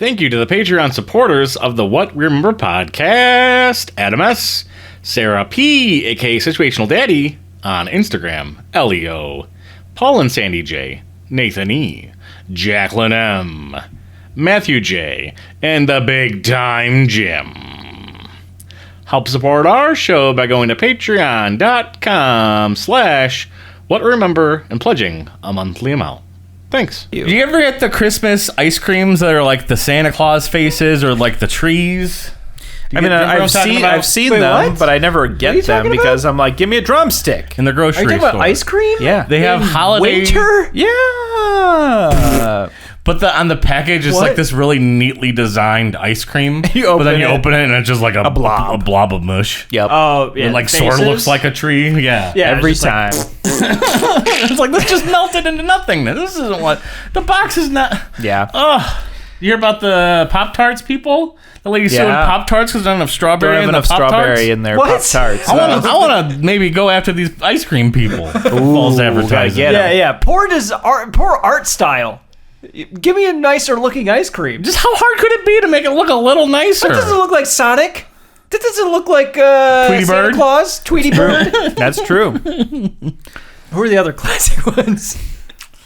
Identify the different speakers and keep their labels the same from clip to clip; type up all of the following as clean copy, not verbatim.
Speaker 1: Thank you to the Patreon supporters of the What We Remember podcast: Adam S., Sarah P., aka Situational Daddy, on Instagram, Leo, Paul and Sandy J., Nathan E., Jacqueline M., Matthew J., and the Big Time Jim. Help support our show by going to patreon.com/whatremember and pledging a monthly amount. Thanks.
Speaker 2: Do you ever get the Christmas ice creams that are like the Santa Claus faces or like the trees?
Speaker 3: I mean, I've seen them,
Speaker 4: what?
Speaker 3: but I never get them because I'm like, give me a drumstick.
Speaker 2: In the grocery
Speaker 4: Are you
Speaker 2: store.
Speaker 4: talking about ice cream?
Speaker 3: Yeah.
Speaker 2: They have holiday...
Speaker 4: Winter?
Speaker 3: Yeah.
Speaker 2: But on the package, it's like this really neatly designed ice cream. But then you open it and it's just like a blob of mush.
Speaker 3: Yep.
Speaker 4: Oh, yeah.
Speaker 2: It like sort of looks like a tree. Yeah.
Speaker 3: Every time.
Speaker 2: It's like, this just melted into nothingness. This isn't what... The box is not...
Speaker 3: Yeah.
Speaker 2: Ugh. You hear about the Pop-Tarts people? The lady suing Pop-Tarts because they don't have strawberry
Speaker 3: Don't have enough strawberry in their Pop-Tarts.
Speaker 2: I want to maybe go after these ice cream people. False advertising.
Speaker 4: Yeah. Poor art style. Give me a nicer looking ice cream.
Speaker 2: Just how hard could it be to make it look a little nicer?
Speaker 4: That doesn't look like Sonic. That doesn't look like
Speaker 2: Tweety
Speaker 4: Santa
Speaker 2: Bird?
Speaker 4: Claus. Tweety Bird.
Speaker 3: That's true.
Speaker 4: Who are the other classic ones?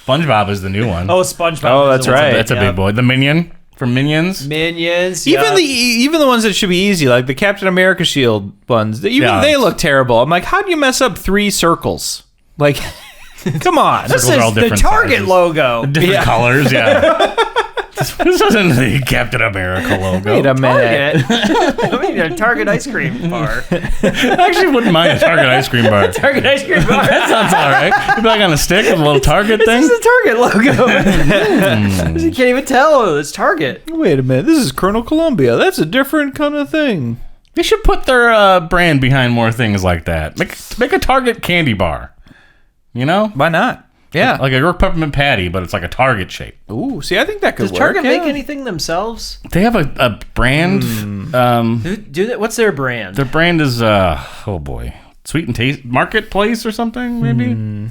Speaker 2: SpongeBob is the new one.
Speaker 4: Oh, SpongeBob.
Speaker 3: Oh, that's right.
Speaker 2: That's a big boy. The Minion from Minions.
Speaker 4: Minions.
Speaker 3: Even the ones that should be easy, like the Captain America shield ones, they look terrible. I'm like, how do you mess up 3 circles? Like, come on.
Speaker 4: This
Speaker 2: Circles are all
Speaker 4: is the
Speaker 2: different
Speaker 4: Target
Speaker 2: sizes.
Speaker 4: logo.
Speaker 2: Different colors, yeah. This isn't the Captain America logo.
Speaker 3: Wait a minute.
Speaker 4: I mean, a Target ice cream bar.
Speaker 2: I actually wouldn't mind a Target ice cream bar.
Speaker 4: Target ice cream bar.
Speaker 2: That sounds all right. You'd be like on a stick with a little Target thing.
Speaker 4: This is the Target logo. You can't even tell. It's Target.
Speaker 3: Wait a minute. This is Colonel Columbia. That's a different kind of thing.
Speaker 2: They should put their brand behind more things like that. Make a Target candy bar. You know?
Speaker 3: Why not? Yeah.
Speaker 2: Like a York peppermint patty, but it's like a Target shape.
Speaker 3: Ooh, see, I think that could
Speaker 4: Does
Speaker 3: work.
Speaker 4: Target make anything themselves?
Speaker 2: They have a brand.
Speaker 4: What's their brand?
Speaker 2: Their brand is, oh boy, Sweet and Taste Marketplace or something, maybe? I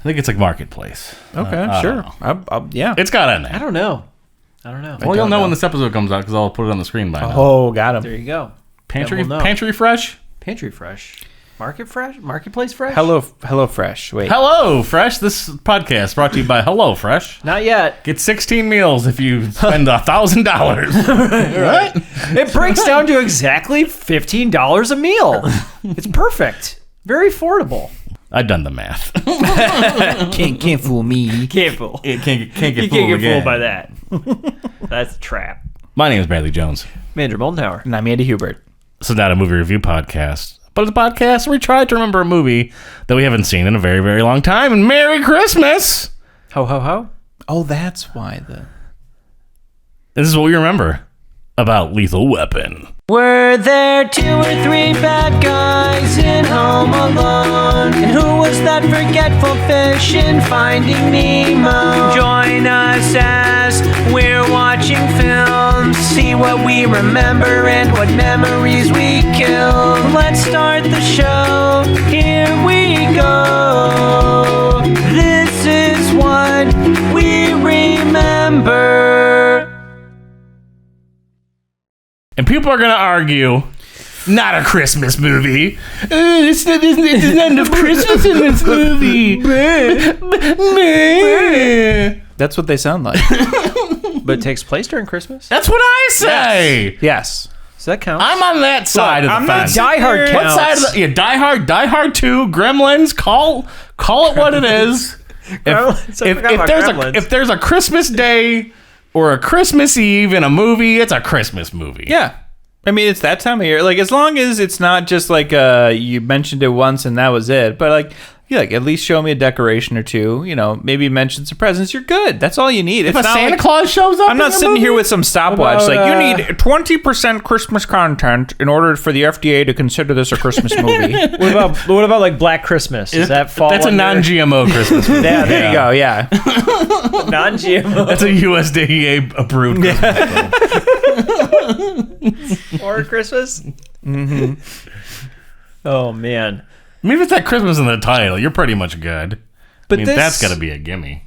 Speaker 2: think it's like Marketplace.
Speaker 3: Okay, sure. Yeah.
Speaker 2: It's got in there.
Speaker 4: I don't know.
Speaker 2: Well, you'll know when this episode comes out because I'll put it on the screen by now.
Speaker 3: Oh, got him.
Speaker 4: There you go.
Speaker 2: Pantry
Speaker 4: Then we'll know.
Speaker 2: Fresh?
Speaker 4: Pantry Fresh. Marketplace Fresh?
Speaker 3: Hello Fresh. Wait.
Speaker 2: Hello Fresh. This podcast brought to you by Hello Fresh.
Speaker 4: Not yet.
Speaker 2: Get 16 meals if you spend $1,000. Right?
Speaker 4: It breaks down to exactly $15 a meal. It's perfect. Very affordable.
Speaker 2: I've done the math.
Speaker 3: Can't fool me.
Speaker 4: Can't fool.
Speaker 2: Can't get
Speaker 4: You can't get fooled by that. That's a trap.
Speaker 2: My name is Bradley Jones.
Speaker 4: Andrew Moldenhauer.
Speaker 3: And I'm Andy Hubert.
Speaker 2: This is not a movie review podcast, but it's a podcast where we try to remember a movie that we haven't seen in a very, very long time. And Merry Christmas!
Speaker 4: Ho, ho, ho.
Speaker 3: Oh, that's why
Speaker 2: This is what we remember about Lethal Weapon.
Speaker 4: Were there 2 or 3 bad guys in Home Alone? And who was that forgetful fish in Finding Nemo? Join us as we're watching films. See what we remember and what memories we kill. Let's start the show. Here we go. This is what we remember.
Speaker 2: And people are going to argue, not a Christmas movie. There's not enough Christmas in this movie.
Speaker 3: That's what they sound like.
Speaker 4: But it takes place during Christmas?
Speaker 2: That's what I say.
Speaker 3: Yes.
Speaker 4: Does that count?
Speaker 2: I'm on that side of the fence.
Speaker 4: Die Hard counts.
Speaker 2: What side of the... Yeah, Die Hard 2, Gremlins, call it what it is. If there's a Christmas Day or a Christmas Eve in a movie, it's a Christmas movie.
Speaker 3: Yeah. I mean, it's that time of year. Like, as long as it's not just like you mentioned it once and that was it, but like at least show me a decoration or two. You know, maybe mention some presents. You're good. That's all you need.
Speaker 2: If a Santa Claus shows up,
Speaker 3: I'm not sitting here with some stopwatch. Like, you need 20% Christmas content in order for the FDA to consider this a Christmas movie.
Speaker 4: What about like Black Christmas? Does that fall?
Speaker 2: That's a non-GMO Christmas movie.
Speaker 3: Yeah, there you go. Yeah,
Speaker 4: non-GMO.
Speaker 2: That's a USDA approved Christmas
Speaker 4: or Christmas. Mm-hmm. Oh man.
Speaker 2: I mean, if it's that Christmas in the title, you're pretty much good. But that's got to be a gimme.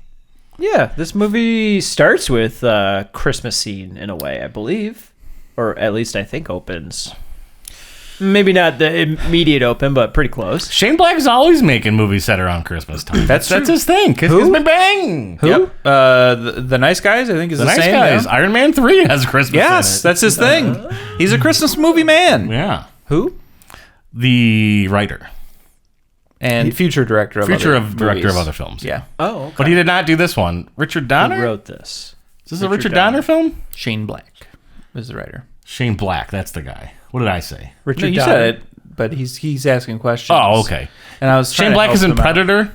Speaker 5: Yeah, this movie starts with a Christmas scene in a way, I believe. Or at least I think opens. Maybe not the immediate open, but pretty close.
Speaker 1: Shane Black is always making movies set around Christmas time. That's his thing. Kiss Me Bang.
Speaker 3: Who? Yep. The Nice Guys, I think, is the
Speaker 1: Nice
Speaker 3: same.
Speaker 1: Guys.
Speaker 3: Yeah?
Speaker 1: Iron Man 3 has Christmas
Speaker 3: Yes,
Speaker 1: in it.
Speaker 3: that's his thing. He's a Christmas movie man.
Speaker 1: Yeah.
Speaker 5: Who?
Speaker 1: The writer.
Speaker 3: And future director of
Speaker 1: Director
Speaker 3: movies.
Speaker 1: of other films.
Speaker 3: Yeah.
Speaker 5: Oh, okay.
Speaker 1: But he did not do this one. Richard Donner?
Speaker 5: Who wrote this?
Speaker 1: Is this a Richard Donner film?
Speaker 3: Shane Black is the writer.
Speaker 1: Shane Black, that's the guy. What did I say?
Speaker 5: Richard
Speaker 3: No, you
Speaker 5: Donner.
Speaker 3: said it, but he's asking questions.
Speaker 1: Oh, okay.
Speaker 3: And I was
Speaker 1: Shane Black is in Predator.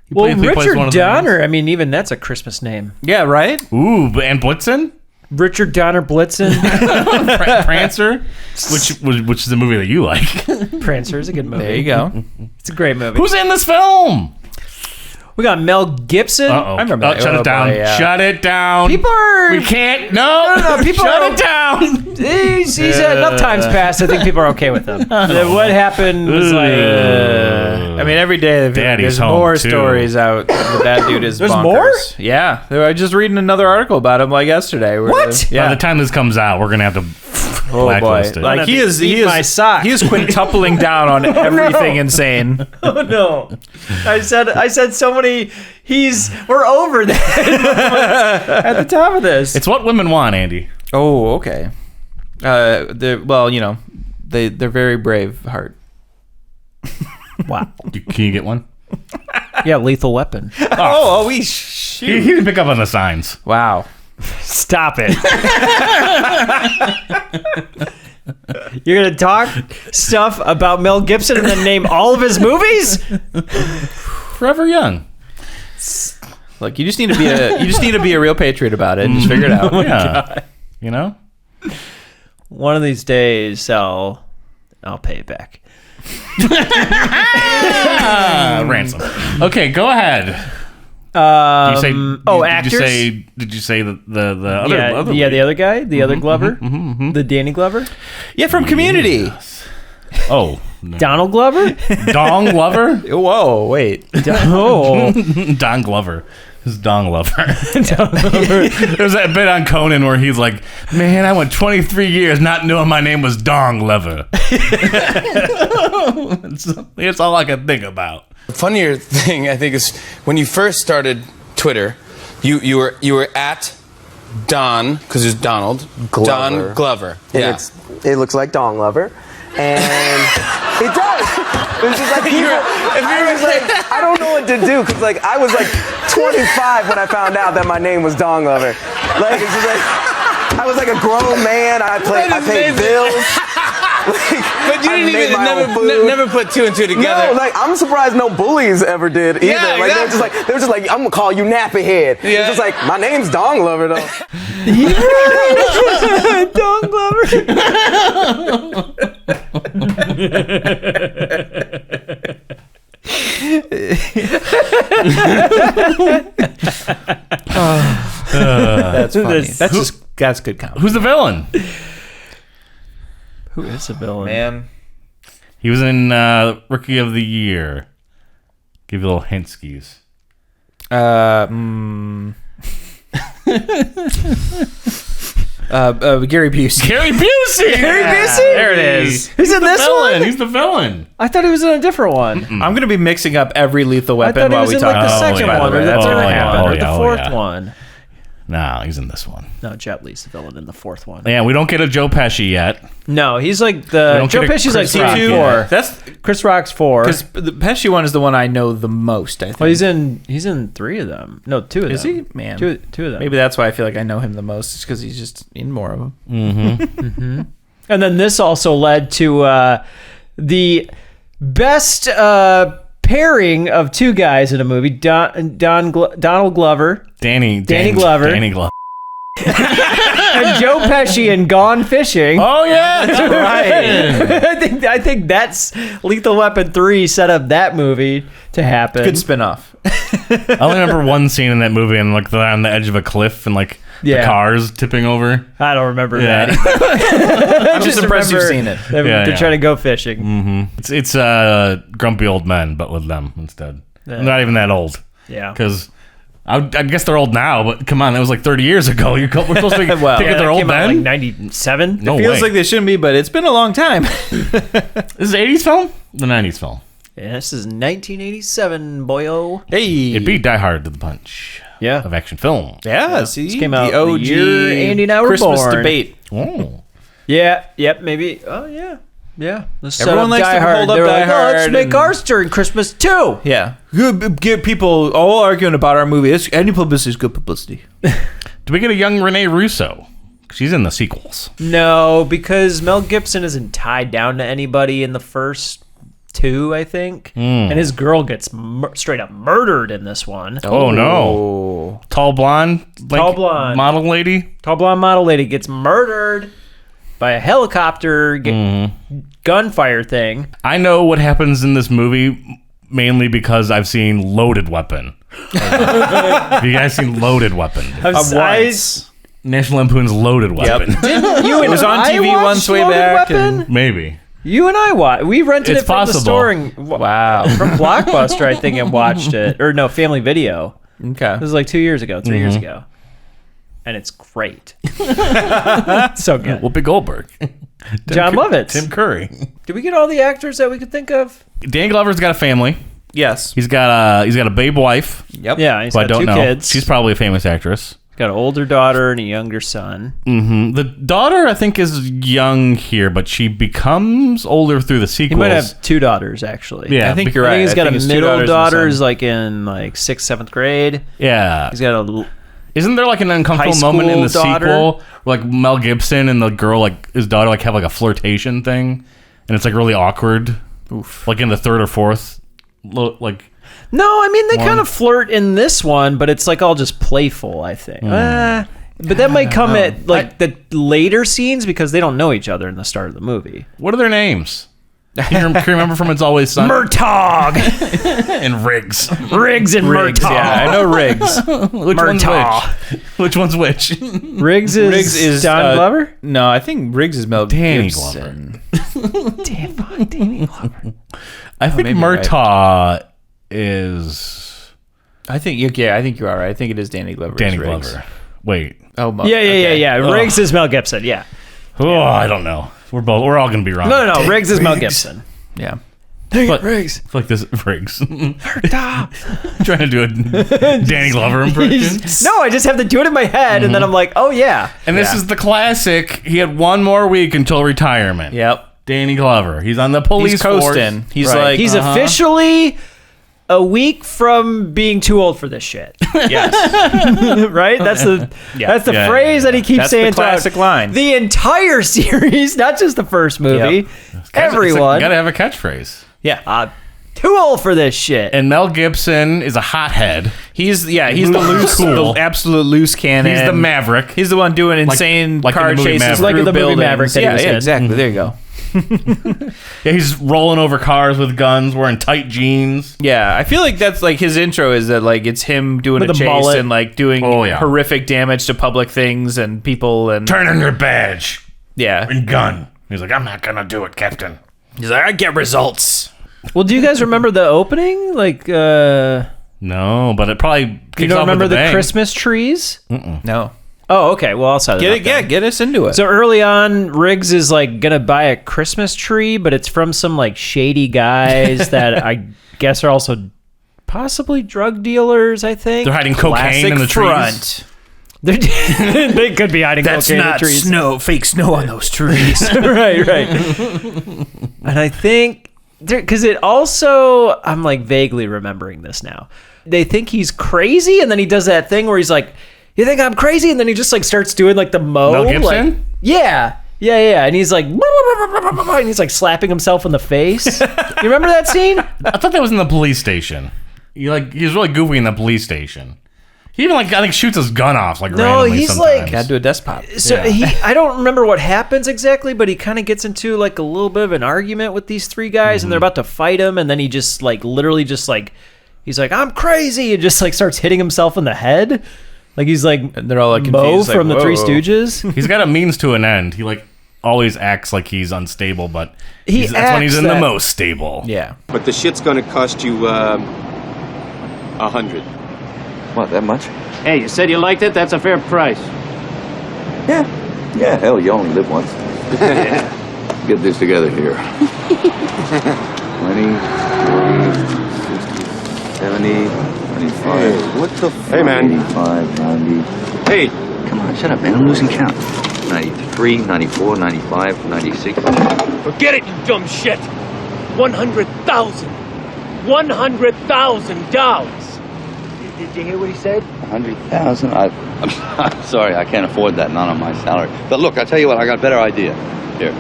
Speaker 1: He
Speaker 5: Well,
Speaker 1: plays one
Speaker 5: Richard
Speaker 1: of the
Speaker 5: Donner, I mean, even that's a Christmas name.
Speaker 3: Yeah, right?
Speaker 1: Ooh, and Blitzen?
Speaker 5: Richard Donner Blitzen.
Speaker 1: Prancer? Which is a movie that you like.
Speaker 5: Prancer is a good movie.
Speaker 3: There you go.
Speaker 5: It's a great movie.
Speaker 1: Who's in this film?
Speaker 5: We got Mel Gibson.
Speaker 1: Uh-oh.
Speaker 3: I remember that.
Speaker 1: Shut
Speaker 3: Oh,
Speaker 1: it down.
Speaker 3: boy, yeah.
Speaker 1: Shut it down.
Speaker 5: People are...
Speaker 1: We can't. No.
Speaker 5: people
Speaker 1: Shut
Speaker 5: are-
Speaker 1: it down.
Speaker 5: He's had enough times passed. I think people are okay with him. What happened was like...
Speaker 3: I mean, every day
Speaker 1: Daddy's
Speaker 3: there's
Speaker 1: home,
Speaker 3: more
Speaker 1: too.
Speaker 3: stories out that that dude is
Speaker 5: There's
Speaker 3: bonkers.
Speaker 5: more?
Speaker 3: Yeah. I was just reading another article about him like yesterday.
Speaker 5: What?
Speaker 1: By
Speaker 3: Yeah.
Speaker 1: the time this comes out, we're gonna have to
Speaker 3: Oh boy!
Speaker 1: blacklist it.
Speaker 3: Like he is
Speaker 5: my sock.
Speaker 3: he is quintupling down on everything insane.
Speaker 5: Oh no! I said so many. We're over that at the top of this.
Speaker 1: It's what women want, Andy.
Speaker 3: Oh, okay. They're very brave heart.
Speaker 5: Wow.
Speaker 1: Can you get one?
Speaker 5: Yeah, Lethal Weapon.
Speaker 1: He didn't pick up on the signs.
Speaker 3: Wow.
Speaker 5: Stop it. You're gonna talk stuff about Mel Gibson and then name all of his movies?
Speaker 1: Forever Young.
Speaker 3: Look, you just need to be a real patriot about it and just figure it out.
Speaker 1: Yeah. You know?
Speaker 5: One of these days, I'll pay it back.
Speaker 1: Ransom. Okay, go ahead.
Speaker 5: Did
Speaker 1: You say,
Speaker 5: actors?
Speaker 1: Did you say the other? other
Speaker 5: the
Speaker 1: lead?
Speaker 5: other guy, the other Glover, the Danny Glover,
Speaker 3: Yeah, from Community.
Speaker 1: Oh, no.
Speaker 5: Donald Glover.
Speaker 1: Dong Lover?
Speaker 3: Whoa, wait.
Speaker 5: Oh,
Speaker 1: Don Glover. His Dong Lover. There's that bit on Conan where he's like, man, I went 23 years not knowing my name was Dong Lover. It's all I can think about.
Speaker 6: The funnier thing, I think, is when you first started Twitter, you were at Don, because there's Donald.
Speaker 7: Glover.
Speaker 6: Don Glover. Yeah.
Speaker 7: It looks like Dong Lover. And it does. It's just like people, I was like, I don't know what to do, because like I was like 25 when I found out that my name was Dong Lover. Like it's just like I was like a grown man. I paid bills.
Speaker 6: But you didn't even never put two and two together.
Speaker 7: No, like I'm surprised no bullies ever did either.
Speaker 6: Yeah,
Speaker 7: like
Speaker 6: exactly.
Speaker 7: they're just like I'm gonna call you Nappy Head.
Speaker 6: Yeah.
Speaker 7: It's just like my name's Dong Lover though.
Speaker 5: Dong Glover.
Speaker 3: That's funny. That's good comedy.
Speaker 1: Who's the villain?
Speaker 5: Who is the villain?
Speaker 3: Man.
Speaker 1: He was in Rookie of the Year. Give you a little hint, skis.
Speaker 3: Gary Busey.
Speaker 1: Gary Busey!
Speaker 5: Gary Busey?
Speaker 3: There it is.
Speaker 5: He's in this one.
Speaker 1: He's the villain.
Speaker 5: I thought he was in a different one.
Speaker 3: I'm going to be mixing up every Lethal
Speaker 5: I
Speaker 3: Weapon
Speaker 5: thought he
Speaker 3: while
Speaker 5: was
Speaker 3: we
Speaker 5: in
Speaker 3: talk.
Speaker 5: like the
Speaker 1: Oh,
Speaker 5: second
Speaker 1: yeah.
Speaker 5: one, or the
Speaker 3: That's
Speaker 5: third
Speaker 3: gonna
Speaker 5: one,
Speaker 3: happen.
Speaker 5: or the fourth
Speaker 1: yeah.
Speaker 5: one.
Speaker 1: No, he's in this one.
Speaker 5: No, Jet Li's the villain in the fourth one.
Speaker 1: Yeah, we don't get a Joe Pesci yet.
Speaker 5: No, he's like
Speaker 1: We
Speaker 5: the
Speaker 1: don't
Speaker 5: Joe
Speaker 1: get a
Speaker 5: Pesci's like
Speaker 1: Chris Rock
Speaker 5: 2
Speaker 1: yet.
Speaker 5: 4.
Speaker 3: That's
Speaker 5: Chris Rock's 4.
Speaker 3: because the Pesci one is the one I know the most. I think.
Speaker 5: Well, he's in 3 of them. No, 2 of them.
Speaker 3: Is he? Man.
Speaker 5: Two of them.
Speaker 3: Maybe that's why I feel like I know him the most. It's because he's just in more of them.
Speaker 5: And then this also led to the best pairing of 2 guys in a movie: Donald Glover
Speaker 1: Danny
Speaker 5: Glover.
Speaker 1: Danny Glover.
Speaker 5: and Joe Pesci in Gone Fishing.
Speaker 1: Oh, yeah, that's right.
Speaker 5: I think that's Lethal Weapon 3 set up that movie to happen.
Speaker 3: Good spin-off.
Speaker 1: I only remember one scene in that movie, and like they're on the edge of a cliff, and like the cars tipping over.
Speaker 5: I don't remember
Speaker 1: Yeah.
Speaker 5: that.
Speaker 3: I'm just impressed you've seen it.
Speaker 5: They're trying to go fishing.
Speaker 1: It's grumpy old men, but with them instead.
Speaker 5: Yeah.
Speaker 1: I'm not even that old.
Speaker 5: Yeah.
Speaker 1: Because I guess they're old now, but come on, that was like 30 years ago. We're supposed to be thinking they're old
Speaker 5: came out
Speaker 1: then?
Speaker 5: like 97.
Speaker 1: No
Speaker 3: Feels
Speaker 1: way.
Speaker 3: like they shouldn't be, but it's been a long time.
Speaker 1: This is an 80s film? The 90s film.
Speaker 5: Yeah, this is 1987, boyo.
Speaker 3: Hey.
Speaker 1: It beat Die Hard to the punch
Speaker 5: Yeah.
Speaker 1: of action film.
Speaker 3: Yeah, see?
Speaker 5: This came out
Speaker 3: the
Speaker 5: the
Speaker 3: OG
Speaker 5: year Andy and I were
Speaker 3: Christmas
Speaker 5: born.
Speaker 3: debate.
Speaker 1: Oh.
Speaker 5: Yeah, yep, maybe. Oh, yeah. Yeah. Let's set
Speaker 3: Everyone
Speaker 5: up
Speaker 3: likes
Speaker 5: Die
Speaker 3: to
Speaker 5: Hard.
Speaker 3: hold up
Speaker 5: They were
Speaker 3: Die
Speaker 5: like, let's
Speaker 3: Hard
Speaker 5: make
Speaker 3: and-
Speaker 5: ours during Christmas too.
Speaker 3: Yeah. Get people all arguing about our movie. Any publicity is good publicity.
Speaker 1: Do we get a young Renee Russo? She's in the sequels.
Speaker 5: No, because Mel Gibson isn't tied down to anybody in the first two, I think. And his girl gets straight up murdered in this one.
Speaker 1: Oh, no. Tall blonde?
Speaker 5: Tall blonde.
Speaker 1: Model lady?
Speaker 5: Tall blonde model lady gets murdered by a helicopter gunfire thing.
Speaker 1: I know what happens in this movie mainly because I've seen Loaded Weapon. Have you guys seen Loaded Weapon? National Lampoon's Loaded Weapon.
Speaker 5: You and
Speaker 3: was on
Speaker 5: I
Speaker 3: TV
Speaker 5: watched
Speaker 3: once way
Speaker 5: Loaded
Speaker 3: back,
Speaker 5: Weapon?
Speaker 1: Maybe.
Speaker 5: You and I watched. We rented
Speaker 1: It's
Speaker 5: it from
Speaker 1: possible.
Speaker 5: the store. And,
Speaker 3: Wow.
Speaker 5: from Blockbuster, I think, and watched it. Or no, Family Video.
Speaker 3: Okay.
Speaker 5: It was like 2 years ago, 3 years ago. And it's great. So good.
Speaker 1: Whoopi Goldberg.
Speaker 5: John Lovitz.
Speaker 1: Tim Curry.
Speaker 5: Did we get all the actors that we could think of?
Speaker 1: Dan Glover's got a family.
Speaker 3: Yes.
Speaker 1: He's got a babe wife.
Speaker 3: Yep.
Speaker 5: Yeah, he's
Speaker 1: Who I
Speaker 5: got
Speaker 1: don't
Speaker 5: two
Speaker 1: know.
Speaker 5: kids.
Speaker 1: She's probably a famous actress.
Speaker 5: got an older daughter and a younger son.
Speaker 1: The daughter, I think, is young here, but she becomes older through the sequels.
Speaker 5: He might have two daughters, actually.
Speaker 1: Yeah,
Speaker 3: I think
Speaker 1: be-
Speaker 3: you're
Speaker 5: I
Speaker 3: right.
Speaker 5: think he's got
Speaker 3: think
Speaker 5: a
Speaker 3: his two
Speaker 5: middle
Speaker 3: daughters and
Speaker 5: daughter,
Speaker 3: son.
Speaker 5: who's like in like 6th, 7th grade.
Speaker 1: Yeah.
Speaker 5: He's got a
Speaker 1: Isn't there like an uncomfortable
Speaker 5: high
Speaker 1: moment in the
Speaker 5: school daughter?
Speaker 1: sequel where like Mel Gibson and the girl, like his daughter, like have like a flirtation thing, and it's like really awkward. Oof. Like in the 3rd or 4th, like.
Speaker 5: No, I mean they kind of flirt in this one, but it's like all just playful, I think. But that might come at like the later scenes because they don't know each other in the start of the movie.
Speaker 1: What are their names? Can you remember from It's Always Sunny?
Speaker 5: Murtaugh,
Speaker 1: And Riggs.
Speaker 5: Riggs and
Speaker 3: Riggs,
Speaker 5: Murtaugh.
Speaker 3: yeah, I know Riggs.
Speaker 1: Which one's
Speaker 5: Murtaugh.
Speaker 1: which? Which one's which?
Speaker 5: Riggs is Don Glover.
Speaker 3: No, I think Riggs is Mel
Speaker 1: Danny
Speaker 3: Gibson.
Speaker 5: Danny Glover.
Speaker 1: I think
Speaker 3: maybe you're right.
Speaker 1: Murtaugh is
Speaker 3: I think I think you are right. I think it is Danny Glover.
Speaker 1: Danny
Speaker 3: as Riggs.
Speaker 1: Glover. Wait.
Speaker 3: Oh,
Speaker 5: Yeah. Riggs is Mel Gibson. Yeah.
Speaker 1: Oh, I don't know. We're all gonna be wrong.
Speaker 5: No. Riggs is Mel Gibson.
Speaker 3: Yeah.
Speaker 1: But
Speaker 5: Riggs.
Speaker 1: it's like this Riggs. Trying to do a Danny Glover impression.
Speaker 5: No, I just have to do it in my head, and then I'm like, oh yeah.
Speaker 1: And this is the classic. He had one more week until retirement.
Speaker 3: Yep.
Speaker 1: Danny Glover. He's on the police
Speaker 3: He's
Speaker 1: force.
Speaker 3: coasting. He's
Speaker 1: Right.
Speaker 3: like
Speaker 5: He's officially a week from being too old for this shit.
Speaker 3: yes.
Speaker 5: Right? That's the
Speaker 1: Yeah,
Speaker 5: phrase that he keeps
Speaker 3: That's
Speaker 5: saying
Speaker 3: the classic
Speaker 5: throughout
Speaker 3: line.
Speaker 5: the entire series, not just the first movie.
Speaker 3: Yep.
Speaker 5: Everyone.
Speaker 1: Gotta have a catchphrase.
Speaker 3: Yeah.
Speaker 5: Too old for this shit.
Speaker 1: And Mel Gibson is a hothead.
Speaker 3: He's the loose,
Speaker 1: Cool.
Speaker 3: the absolute loose cannon.
Speaker 1: He's the Maverick.
Speaker 3: He's the one doing insane
Speaker 1: like in
Speaker 3: car
Speaker 1: the movie
Speaker 3: chases
Speaker 1: Maverick.
Speaker 3: through
Speaker 5: Like in the movie
Speaker 3: buildings.
Speaker 5: Maverick that he was in.
Speaker 3: exactly. There you go.
Speaker 1: Yeah, he's rolling over cars with guns, wearing tight jeans.
Speaker 3: Yeah, I feel like that's like his intro is that like it's him doing
Speaker 5: With
Speaker 3: a
Speaker 5: a
Speaker 3: chase
Speaker 5: mullet.
Speaker 3: and like doing horrific damage to public things and people and
Speaker 1: Turn in your badge
Speaker 3: yeah.
Speaker 1: and gun. He's like, I'm not gonna do it, Captain.
Speaker 3: He's like, I get results.
Speaker 5: Well, do you guys remember the opening? Like,
Speaker 1: No, but it probably kicks
Speaker 5: you don't
Speaker 1: off with
Speaker 5: remember
Speaker 1: a
Speaker 5: the
Speaker 1: bang.
Speaker 5: Christmas trees?
Speaker 3: No,
Speaker 5: Oh, okay. Well, I'll set it up then.
Speaker 3: get us into it.
Speaker 5: So early on, Riggs is like gonna buy a Christmas tree, but it's from some like shady guys that I guess are also possibly drug dealers. I think
Speaker 1: They're hiding cocaine in the trees.
Speaker 5: they could be hiding
Speaker 3: That's
Speaker 5: cocaine in the
Speaker 3: not
Speaker 5: trees.
Speaker 3: fake snow on those trees.
Speaker 5: right. And I think because it also, I'm like vaguely remembering this now. They think he's crazy, and then he does that thing where he's like, "You think I'm crazy?" And then he just like starts doing like the mow.
Speaker 1: Mel Gibson?
Speaker 5: Like, yeah. And he's like, and he's like slapping himself in the face. You remember that scene?
Speaker 1: I thought that was in the police station. He was really goofy in the police station. He even like I think shoots his gun off like randomly
Speaker 5: he's
Speaker 1: sometimes.
Speaker 5: like-
Speaker 3: Gotta do a desk pop.
Speaker 5: So I don't remember what happens exactly, but he kind of gets into like a little bit of an argument with these three guys, and they're about to fight him, and then he just like literally just like he's like, I'm crazy, and just like starts hitting himself in the head. Like he's like
Speaker 3: And they're all like
Speaker 5: Mo
Speaker 3: confused, like,
Speaker 5: from the Three
Speaker 3: whoa.
Speaker 5: Stooges.
Speaker 1: He's got a means to an end. He like always acts like he's unstable, but
Speaker 5: He
Speaker 1: that's when he's
Speaker 5: acts
Speaker 1: in the
Speaker 5: that-
Speaker 1: most stable.
Speaker 3: Yeah.
Speaker 8: But the shit's gonna cost you 100. What, that much?
Speaker 4: Hey, you said you liked it? That's a fair price.
Speaker 8: Yeah. Yeah, hell, you only live once. Get this together here. 20, 70, 25. Hey, what the fuck? Hey, man. 85, 90. Hey. Come on, shut up, man. I'm losing count. 93, 94, 95, 96.
Speaker 9: Forget it, you dumb shit. $100,000. $100,000. Did you hear what he said?
Speaker 8: 100,000. I'm sorry, I can't afford that. Not on my salary. But look, I'll tell you what. I got a better idea. Here,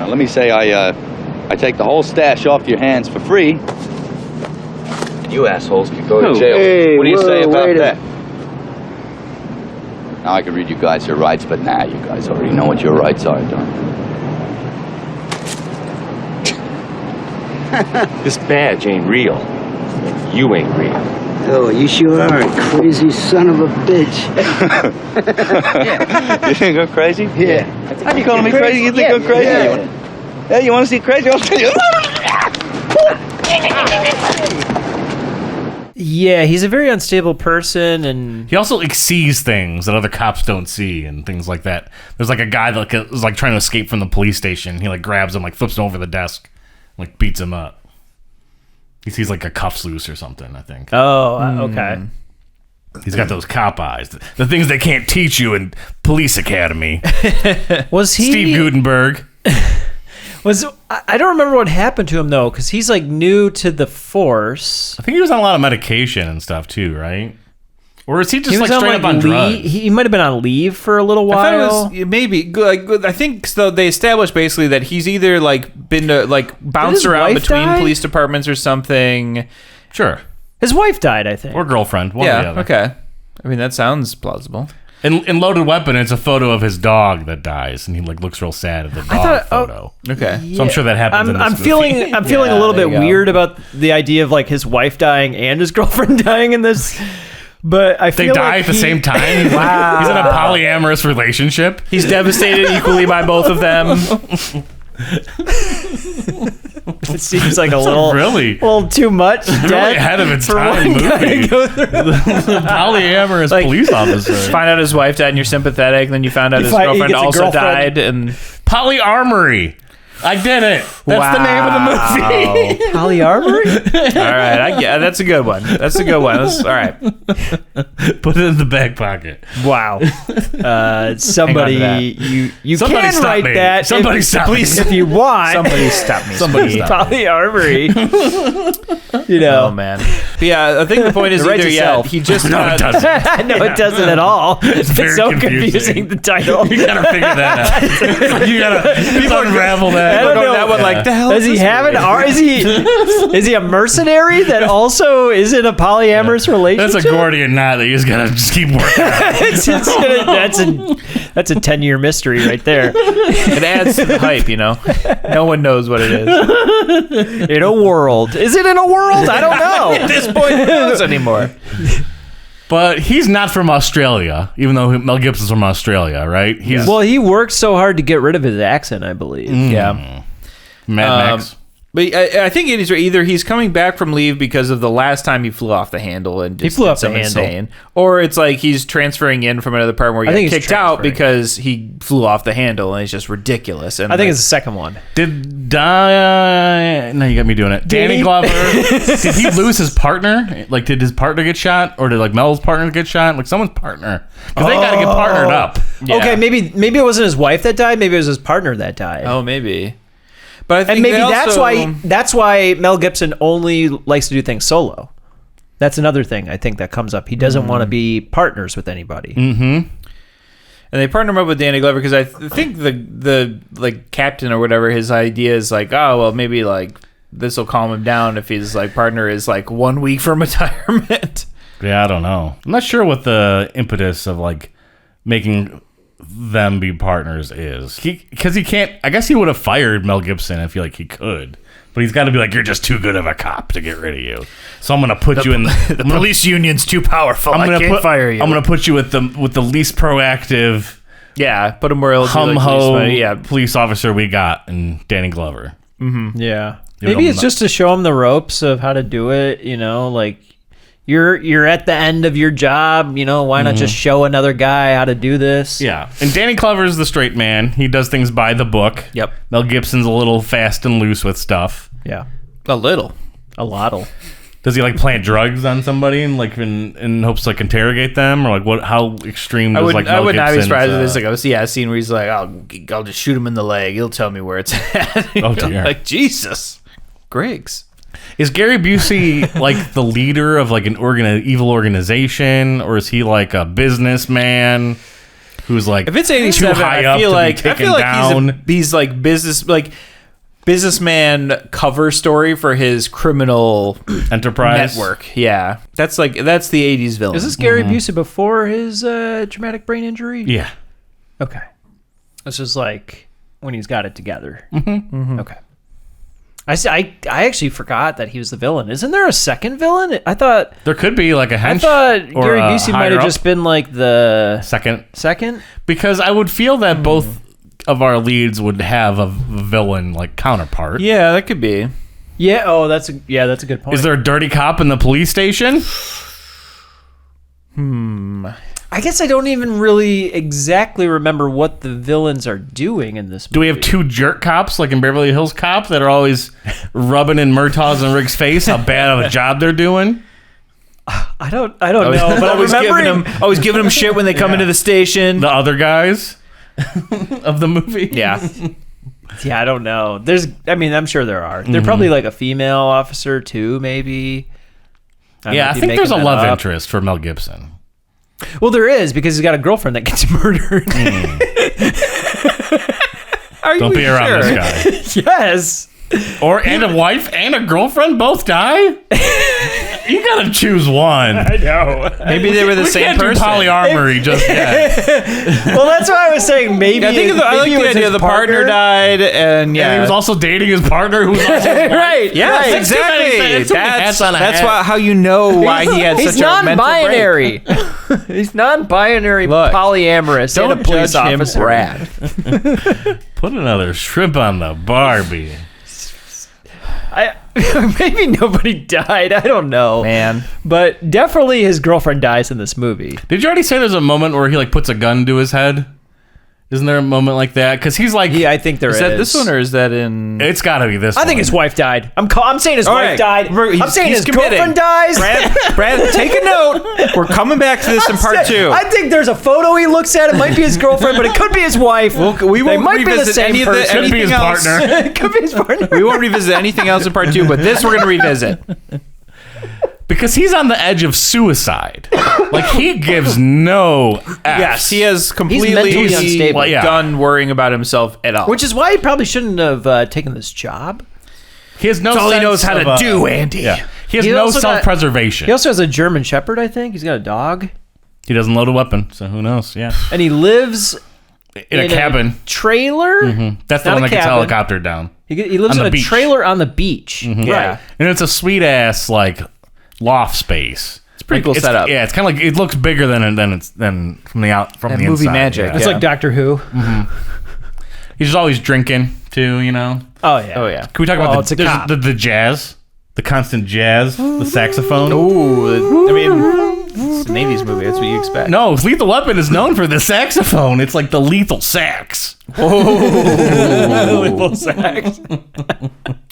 Speaker 8: let me say I take the whole stash off your hands for free. And you assholes can go to jail.
Speaker 9: Hey,
Speaker 8: what do you say about that? Now I can read you guys your rights, but nah, you guys already know what your rights are, don't you?
Speaker 9: This badge ain't real. You ain't real.
Speaker 10: Oh, you sure are a crazy son of a bitch.
Speaker 8: Yeah. You think I'm crazy?
Speaker 10: Yeah.
Speaker 8: How you calling me crazy? You think I'm crazy? Yeah, you want to see crazy? I'll tell you.
Speaker 5: Yeah, he's a very unstable person, and
Speaker 2: He also like sees things that other cops don't see and things like that. There's like a guy that is like trying to escape from the police station. He like grabs him, like flips him over the desk, like beats him up. He sees like a cuffs loose or something, I think.
Speaker 5: okay.
Speaker 2: He's got those cop eyes. The things they can't teach you in police academy.
Speaker 5: Was he
Speaker 2: Steve Gutenberg.
Speaker 5: I don't remember what happened to him though, because he's like new to the force.
Speaker 2: I think he was on a lot of medication and stuff too, right? Or is he just
Speaker 5: He was
Speaker 2: like straight up on drugs?
Speaker 5: He might have been on leave for a little while.
Speaker 3: I thought it was maybe like I think so. They established basically that he's either like been to like bounced
Speaker 5: his
Speaker 3: around
Speaker 5: wife
Speaker 3: between
Speaker 5: die?
Speaker 3: police departments or something.
Speaker 2: Sure.
Speaker 5: His wife died, I think.
Speaker 2: Or girlfriend. One or the
Speaker 3: Yeah.
Speaker 2: other.
Speaker 3: Okay. I mean that sounds plausible.
Speaker 2: In Loaded Weapon, it's a photo of his dog that dies, and he like looks real sad at the dog photo.
Speaker 3: Okay.
Speaker 2: So I'm sure that happens. in this
Speaker 5: I'm
Speaker 2: movie.
Speaker 5: feeling a little
Speaker 3: there
Speaker 5: bit
Speaker 3: you go.
Speaker 5: weird about the idea of like his wife dying and his girlfriend dying in this. But I
Speaker 2: They
Speaker 5: feel
Speaker 2: die
Speaker 5: like
Speaker 2: at the same time.
Speaker 5: Wow.
Speaker 2: He's in a polyamorous relationship.
Speaker 3: He's devastated equally by both of them.
Speaker 5: It seems like a little too much.
Speaker 2: Really ahead of its
Speaker 5: for
Speaker 2: time
Speaker 5: one guy to
Speaker 2: movie.
Speaker 5: go through.
Speaker 2: Polyamorous
Speaker 3: Like,
Speaker 2: police officer.
Speaker 3: Find out his wife died and you're sympathetic, and then you found out his
Speaker 5: he
Speaker 3: girlfriend
Speaker 5: gets a
Speaker 3: also
Speaker 5: girlfriend.
Speaker 3: died, and
Speaker 2: Polyarmory. I did it. That's the name of the movie.
Speaker 5: Polyarmory?
Speaker 3: all right, that's a good one. That's a good one. All right.
Speaker 2: Put it in the back pocket.
Speaker 5: Wow.
Speaker 3: Hang
Speaker 5: Somebody,
Speaker 3: on to
Speaker 5: you
Speaker 2: Somebody
Speaker 5: can
Speaker 2: stop
Speaker 5: write
Speaker 2: me.
Speaker 5: that.
Speaker 2: Somebody stop me.
Speaker 5: if you want.
Speaker 3: Somebody stop me.
Speaker 2: Somebody stop me.
Speaker 5: Polyarmory. You know.
Speaker 3: Oh man. But yeah, I think the point is
Speaker 5: It writes
Speaker 3: either
Speaker 5: itself.
Speaker 3: he just
Speaker 2: No, it doesn't.
Speaker 5: No, it doesn't at all. It's
Speaker 2: very
Speaker 5: so
Speaker 2: confusing.
Speaker 5: the title.
Speaker 2: You gotta figure that out. You gotta unravel that.
Speaker 5: I don't know.
Speaker 3: that one like the hell
Speaker 5: Does he have an R? Is he a mercenary that also is in a polyamorous relationship?
Speaker 2: That's a Gordian knot that you just gotta keep working on.
Speaker 5: That's a 10-year mystery right there.
Speaker 3: It adds to the hype, you know. No one knows what it is.
Speaker 5: In a world. Is it in a world? I don't know.
Speaker 3: At this point, who knows anymore?
Speaker 2: But he's not from Australia, even though Mel Gibson's from Australia, right?
Speaker 5: Well, he worked so hard to get rid of his accent, I believe.
Speaker 3: Yeah.
Speaker 2: Mad Max.
Speaker 3: But I think it is either he's coming back from leave because of the last time he flew off the handle and just
Speaker 5: flew
Speaker 3: did
Speaker 5: off the
Speaker 3: something
Speaker 5: handle.
Speaker 3: insane, or it's like he's transferring in from another part where he
Speaker 5: I
Speaker 3: got
Speaker 5: think he's
Speaker 3: kicked out
Speaker 5: transferring.
Speaker 3: because he flew off the handle and it's just ridiculous. And
Speaker 5: I think
Speaker 3: like,
Speaker 5: it's the second one.
Speaker 2: No, you got me doing it. Danny Glover. Did he lose his partner? Like, did his partner get shot, or did like Mel's partner get shot? Like someone's partner, because they got to get partnered up.
Speaker 3: Yeah.
Speaker 5: Okay, maybe it wasn't his wife that died. Maybe it was his partner that died.
Speaker 3: Oh, maybe. But I think
Speaker 5: and maybe
Speaker 3: they
Speaker 5: that's
Speaker 3: also-
Speaker 5: that's why Mel Gibson only likes to do things solo. That's another thing I think that comes up. He doesn't want to be partners with anybody.
Speaker 3: And they partner him up with Danny Glover because I think the like captain or whatever, his idea is like, oh well, maybe like this will calm him down if his like partner is like 1 week from retirement.
Speaker 2: Yeah, I don't know. I'm not sure what the impetus of like making them be partners is. Because he can't. I guess he would have fired Mel Gibson if he could. But he's got to be like, you're just too good of a cop to get rid of you. So I'm gonna put you in
Speaker 3: The police union's too powerful. I can't fire you.
Speaker 2: I'm gonna put you with the least proactive,
Speaker 3: put him where he'll
Speaker 2: hum
Speaker 3: do,
Speaker 2: ho
Speaker 3: like,
Speaker 2: police officer we got in Danny Glover.
Speaker 5: Yeah.
Speaker 2: You
Speaker 5: Maybe
Speaker 2: know,
Speaker 5: it's just to show him the ropes of how to do it, you know, like you're at the end of your job, why not just show another guy how to do this?
Speaker 2: Yeah. And Danny Glover's the straight man. He does things by the book.
Speaker 5: Yep.
Speaker 2: Mel Gibson's a little fast and loose with stuff.
Speaker 5: Yeah.
Speaker 3: A little.
Speaker 5: A lot'll.
Speaker 2: Does he plant drugs on somebody and in hopes to interrogate them, or what? How extreme does
Speaker 3: I would not be surprised if there's a scene where he's like, I'll just shoot him in the leg. He'll tell me where it's at.
Speaker 2: Oh dear.
Speaker 3: Jesus, Griggs.
Speaker 2: Is Gary Busey the leader of an evil organization, or is he a businessman who's
Speaker 3: if it's
Speaker 2: too
Speaker 3: 87,
Speaker 2: high
Speaker 3: I feel
Speaker 2: up to be taken down?
Speaker 3: he's businessman cover story for his criminal
Speaker 2: enterprise
Speaker 3: network. Yeah, that's the 80s villain.
Speaker 5: Is this Gary Busey before his traumatic brain injury?
Speaker 2: Yeah.
Speaker 5: Okay. This is when he's got it together. Okay. I actually forgot that he was the villain. Isn't there a second villain? I thought
Speaker 2: there could be a hench.
Speaker 5: I thought
Speaker 2: or
Speaker 5: Gary Busey might have just been the
Speaker 2: second, because I would feel that both of our leads would have a villain counterpart.
Speaker 3: Yeah, that could be.
Speaker 5: Yeah. Oh, that's a good point.
Speaker 2: Is there a dirty cop in the police station?
Speaker 5: I guess I don't even really exactly remember what the villains are doing in this movie.
Speaker 2: Do we have two jerk cops in Beverly Hills Cop that are always rubbing in Murtaugh's and Rick's face how bad of a job they're doing?
Speaker 5: I don't know, but
Speaker 3: always giving them shit when they come into the station.
Speaker 2: The other guys of the movie?
Speaker 3: Yeah.
Speaker 5: Yeah, I don't know. I'm sure there are. They're probably a female officer too, maybe.
Speaker 2: I think there's a love interest for Mel Gibson.
Speaker 5: Well, there is, because he's got a girlfriend that gets murdered.
Speaker 2: Don't be around this guy.
Speaker 5: Yes.
Speaker 2: And a wife and a girlfriend both die? You gotta choose one.
Speaker 5: I know.
Speaker 3: Maybe they were the same person.
Speaker 2: Polyamory just yet.
Speaker 5: Well, that's why I was saying maybe.
Speaker 3: I think I like the idea the partner died, and
Speaker 2: he was also dating his partner who was also
Speaker 5: right.
Speaker 3: Yes,
Speaker 5: right.
Speaker 3: exactly. That's how you know why he had such a mental break.
Speaker 5: He's non-binary, polyamorous,
Speaker 3: don't
Speaker 5: and a police
Speaker 3: judge him,
Speaker 5: officer.
Speaker 3: Brad.
Speaker 2: Put another shrimp on the Barbie.
Speaker 5: Maybe nobody died. I don't know,
Speaker 3: man.
Speaker 5: But definitely his girlfriend dies in this movie.
Speaker 2: Did you already say there's a moment where he puts a gun to his head? Isn't there a moment like that? Because he's
Speaker 5: yeah, I think there is.
Speaker 3: Is that this one, or is that in?
Speaker 2: It's got to be this one.
Speaker 5: I think his wife died. I'm saying his wife died. I'm saying his girlfriend dies.
Speaker 3: Brad, take a note. We're coming back to this in part 2.
Speaker 5: I think there's a photo he looks at. It might be his girlfriend, but it could be his wife.
Speaker 3: We won't
Speaker 5: might be the
Speaker 3: revisit
Speaker 5: same
Speaker 3: any of
Speaker 5: person.
Speaker 2: Could be his partner.
Speaker 5: It could be his partner.
Speaker 3: We won't revisit anything else in part 2, but this we're going to revisit.
Speaker 2: Because he's on the edge of suicide. He gives no F's.
Speaker 3: Yes, he has completely
Speaker 5: mentally unstable.
Speaker 3: done worrying about himself at all.
Speaker 5: Which is why he probably shouldn't have taken this job.
Speaker 2: He has no
Speaker 3: That's all he knows
Speaker 2: sense
Speaker 3: how
Speaker 2: of,
Speaker 3: to do, Andy.
Speaker 2: Yeah. He has no self-preservation.
Speaker 5: He also has a German Shepherd, I think. He's got a dog.
Speaker 2: He doesn't load a weapon, so who knows? Yeah.
Speaker 5: And he lives
Speaker 2: in a cabin.
Speaker 5: Trailer?
Speaker 2: Mm-hmm. That's the one that gets helicoptered down.
Speaker 5: He lives in a trailer on the beach.
Speaker 2: Mm-hmm.
Speaker 3: Yeah.
Speaker 2: Right. And it's a sweet-ass, loft space.
Speaker 3: It's pretty cool setup.
Speaker 2: Yeah, it's kind of it looks bigger than from the inside.
Speaker 3: Movie magic.
Speaker 5: It's like Doctor Who.
Speaker 2: Mm-hmm. He's always drinking too,
Speaker 5: Oh yeah.
Speaker 3: Oh yeah.
Speaker 2: Can we talk about the jazz? The constant jazz, the saxophone.
Speaker 3: Ooh, I mean, it's an 80s movie. That's what you expect.
Speaker 2: No, Lethal Weapon is known for the saxophone. It's like the lethal sax.
Speaker 5: Oh, lethal sax.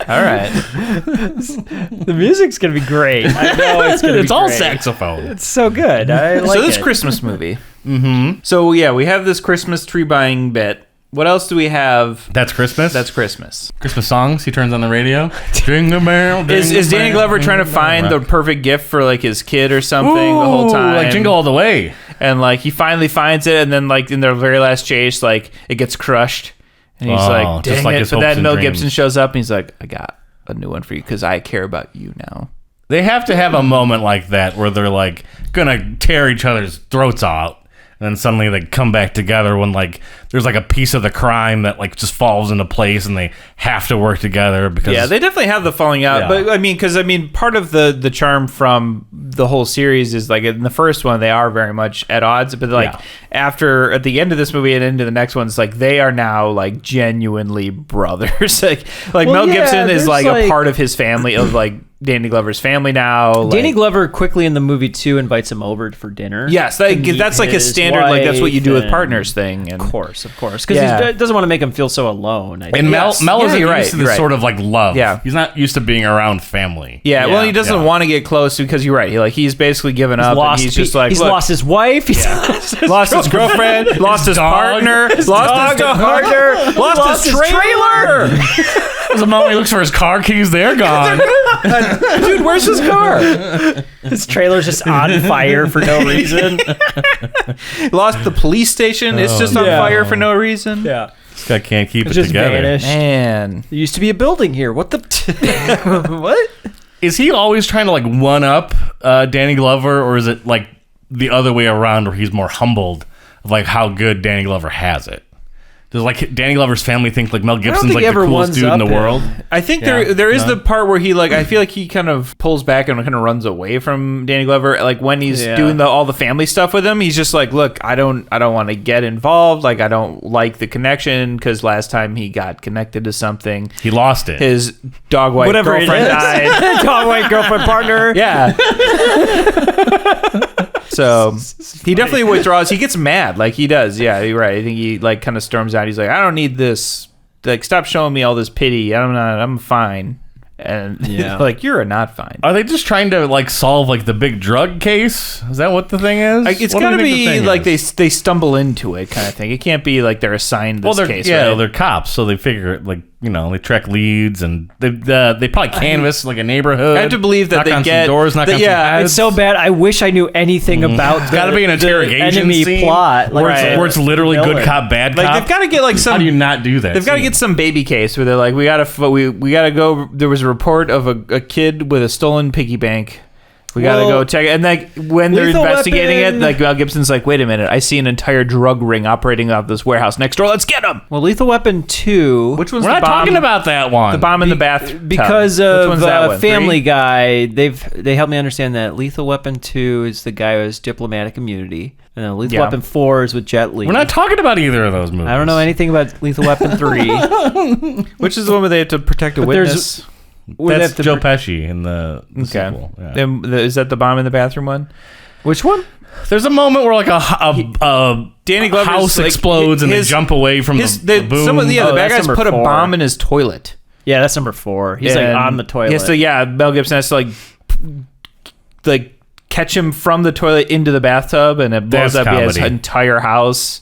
Speaker 3: All right.
Speaker 5: The music's gonna be great. I know it's gonna be
Speaker 2: It's all
Speaker 5: great.
Speaker 2: saxophone.
Speaker 5: It's so good. I like
Speaker 3: So this
Speaker 5: it.
Speaker 3: Christmas movie.
Speaker 2: Mm-hmm.
Speaker 3: So yeah, we have this Christmas tree buying bit. What else do we have?
Speaker 2: That's Christmas?
Speaker 3: That's Christmas.
Speaker 2: Christmas songs he turns on the radio. Jingle bell.
Speaker 3: Is Danny Glover trying to find the perfect gift for his kid or something the whole time?
Speaker 2: Jingle All the Way.
Speaker 3: And he finally finds it, and then in their very last chase, it gets crushed. And he's like,
Speaker 2: just
Speaker 3: dang
Speaker 2: like
Speaker 3: it.
Speaker 2: his
Speaker 3: But
Speaker 2: hopes
Speaker 3: then
Speaker 2: and
Speaker 3: Mel
Speaker 2: dreams.
Speaker 3: Gibson shows up and he's like, I got a new one for you because I care about you now.
Speaker 2: They have to have a moment like that where they're gonna tear each other's throats out. And then suddenly they come back together when there's a piece of the crime that just falls into place and they have to work together because
Speaker 3: they definitely have the falling out.
Speaker 2: Yeah.
Speaker 3: But part of the charm from the whole series is in the first one they are very much at odds, but after at the end of this movie and into the next one's they are now genuinely brothers. Mel Gibson is a part of his family of Danny Glover's family now.
Speaker 5: Danny
Speaker 3: like,
Speaker 5: Glover quickly in the movie too invites him over for dinner.
Speaker 3: Yes,
Speaker 5: to meet
Speaker 3: that's like a
Speaker 5: his
Speaker 3: standard. Like that's what you do with
Speaker 5: wife,
Speaker 3: partners thing. And
Speaker 5: Of course, because he doesn't want to make him feel so alone. I think.
Speaker 2: And Mel isn't
Speaker 3: you're
Speaker 2: used to this
Speaker 3: right.
Speaker 2: sort of like love.
Speaker 3: Yeah.
Speaker 2: He's not used to being around family.
Speaker 3: Yeah, well, he doesn't
Speaker 2: Yeah.
Speaker 3: want to get close because you're right. He's basically given up. And he's just like,
Speaker 5: he's
Speaker 3: look,
Speaker 5: lost his wife. He's
Speaker 3: lost his girlfriend, lost his partner, lost his partner, lost his trailer.
Speaker 2: There's a moment he looks for his car keys. They're gone.
Speaker 3: Dude, where's his car?
Speaker 5: His trailer's just on fire for no reason.
Speaker 3: Lost the police station. It's just on fire for no reason.
Speaker 5: Yeah.
Speaker 2: This guy can't keep it
Speaker 5: Just
Speaker 2: together.
Speaker 5: vanished.
Speaker 3: Man.
Speaker 5: There used to be a building here. What the? What?
Speaker 2: Is he always trying to like one up Danny Glover, or is it like the other way around, where he's more humbled of like how good Danny Glover has it? Does like Danny Glover's family think like Mel Gibson's like the coolest dude in the world?
Speaker 3: I think there is the part where he like I feel like he kind of pulls back and kind of runs away from Danny Glover. Like when he's doing all the family stuff with him, he's just like, look, I don't want to get involved. Like I don't like the connection because last time he got connected to something,
Speaker 2: he lost it.
Speaker 3: His dog white girlfriend died.
Speaker 5: Dog white girlfriend partner.
Speaker 3: Yeah. So he definitely withdraws. He gets mad, like he does. Yeah, you're right. I think he like kind of storms out. He's like, I don't need this. Like, stop showing me all this pity. I'm fine. And like, you're not fine.
Speaker 2: Are they just trying to like solve like the big drug case? Is that what the thing is?
Speaker 3: Like, it's
Speaker 2: What do
Speaker 3: got to
Speaker 2: you think the
Speaker 3: be
Speaker 2: thing
Speaker 3: like
Speaker 2: is?
Speaker 3: they stumble into it kind of thing. It can't be like they're assigned this case.
Speaker 2: Yeah,
Speaker 3: right?
Speaker 2: they're cops, so they figure like they track leads and they probably canvass like a neighborhood.
Speaker 3: I have to believe that
Speaker 2: knock
Speaker 3: they
Speaker 2: on
Speaker 3: get
Speaker 2: some doors, knock on some heads.
Speaker 5: It's so bad. I wish I knew anything about.
Speaker 2: It's got to be an interrogation
Speaker 5: enemy
Speaker 2: scene
Speaker 5: plot, like,
Speaker 2: where it's literally good cop, bad cop.
Speaker 3: Like they've got to get like some.
Speaker 2: How do you not do that?
Speaker 3: They've got to get some baby case where they're like, we gotta go. There was a report of a kid with a stolen piggy bank. We gotta go check it. And like when they're
Speaker 5: Lethal
Speaker 3: investigating
Speaker 5: Weapon.
Speaker 3: it, like Mel Gibson's like, wait a minute, I see an entire drug ring operating out of this warehouse next door. Let's get them.
Speaker 5: Well, Lethal Weapon 2.
Speaker 3: Which one's
Speaker 2: We're
Speaker 3: the
Speaker 2: not
Speaker 3: bomb?
Speaker 2: talking about that one.
Speaker 3: The bomb in the bath
Speaker 5: Because
Speaker 3: tub. Which
Speaker 5: of
Speaker 3: one's that one?
Speaker 5: Family
Speaker 3: 3?
Speaker 5: Guy, they helped me understand that Lethal Weapon 2 is the guy who has diplomatic immunity, and then Lethal Weapon 4 is with Jet Li.
Speaker 2: We're not talking about either of those movies.
Speaker 5: I don't know anything about Lethal Weapon 3.
Speaker 3: Which is the one where they have to protect a witness?
Speaker 2: That's Joe Pesci in the sequel. Yeah.
Speaker 3: Then is that the bomb in the bathroom one?
Speaker 5: Which one?
Speaker 2: There's a moment where like a
Speaker 3: Danny Glover's
Speaker 2: house
Speaker 3: like,
Speaker 2: explodes and they jump away from the boom.
Speaker 3: The bad
Speaker 5: that's
Speaker 3: guys
Speaker 5: number
Speaker 3: put a
Speaker 5: 4.
Speaker 3: bomb in his toilet.
Speaker 5: Yeah, that's number 4. He's like on the toilet.
Speaker 3: So Mel Gibson has to like catch him from the toilet into the bathtub, and it blows
Speaker 2: That's
Speaker 3: up his
Speaker 2: comedy.
Speaker 3: entire house.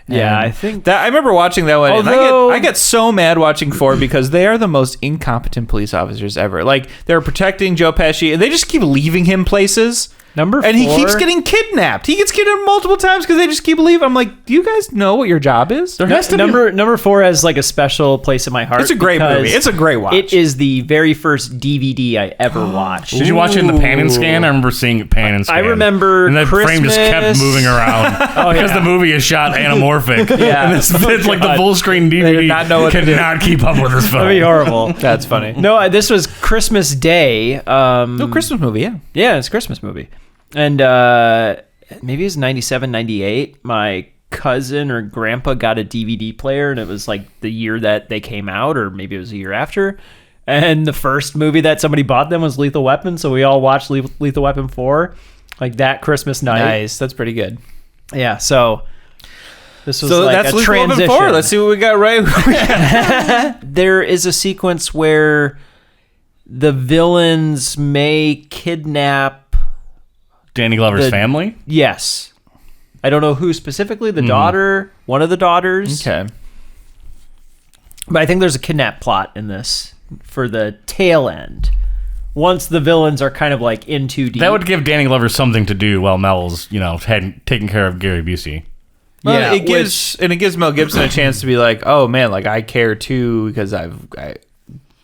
Speaker 5: Yeah,
Speaker 3: And
Speaker 5: I think
Speaker 3: that I remember watching that one.
Speaker 5: Although-
Speaker 3: and I get so mad watching 4 because they are the most incompetent police officers ever. Like they're protecting Joe Pesci, and they just keep leaving him places.
Speaker 5: Number 4.
Speaker 3: And he keeps getting kidnapped. He gets kidnapped multiple times because they just keep leaving. I'm like, do you guys know what your job is?
Speaker 2: There has to be
Speaker 5: number 4 has like a special place in my heart.
Speaker 3: It's a great
Speaker 5: because
Speaker 3: movie. It's a great watch.
Speaker 5: It is the very first DVD I ever watched.
Speaker 2: Did you watch it in the pan and scan? I remember seeing it pan and scan.
Speaker 5: I remember
Speaker 2: and the frame just kept
Speaker 5: Christmas.
Speaker 2: moving around because the movie is shot anamorphic.
Speaker 3: Yeah.
Speaker 2: And it's like the full screen DVD
Speaker 3: did not know what to
Speaker 2: could
Speaker 3: do.
Speaker 2: not keep up with this film.
Speaker 5: That'd be horrible.
Speaker 3: That's funny.
Speaker 5: No, this was Christmas Day.
Speaker 3: No, Christmas movie, yeah.
Speaker 5: Yeah, it's a Christmas movie. And maybe it was 97, 98. My cousin or grandpa got a DVD player, and it was like the year that they came out, or maybe it was a year after. And the first movie that somebody bought them was Lethal Weapon, so we all watched Lethal Weapon 4 like that Christmas night.
Speaker 3: Nice. That's pretty good.
Speaker 5: Yeah, so this was
Speaker 3: So
Speaker 5: like
Speaker 3: that's
Speaker 5: a
Speaker 3: Lethal Weapon
Speaker 5: transition.
Speaker 3: 4. Let's see what we got right.
Speaker 5: There is a sequence where the villains may kidnap.
Speaker 2: Danny Glover's family?
Speaker 5: Yes. I don't know who specifically, the daughter, one of the daughters.
Speaker 3: Okay.
Speaker 5: But I think there's a kidnap plot in this for the tail end. Once the villains are kind of like in too deep.
Speaker 2: That would give Danny Glover something to do while Mel's, taking care of Gary Busey.
Speaker 3: Well,
Speaker 5: Yeah,
Speaker 3: it gives Mel Gibson a chance to be like, oh man, like I care too because I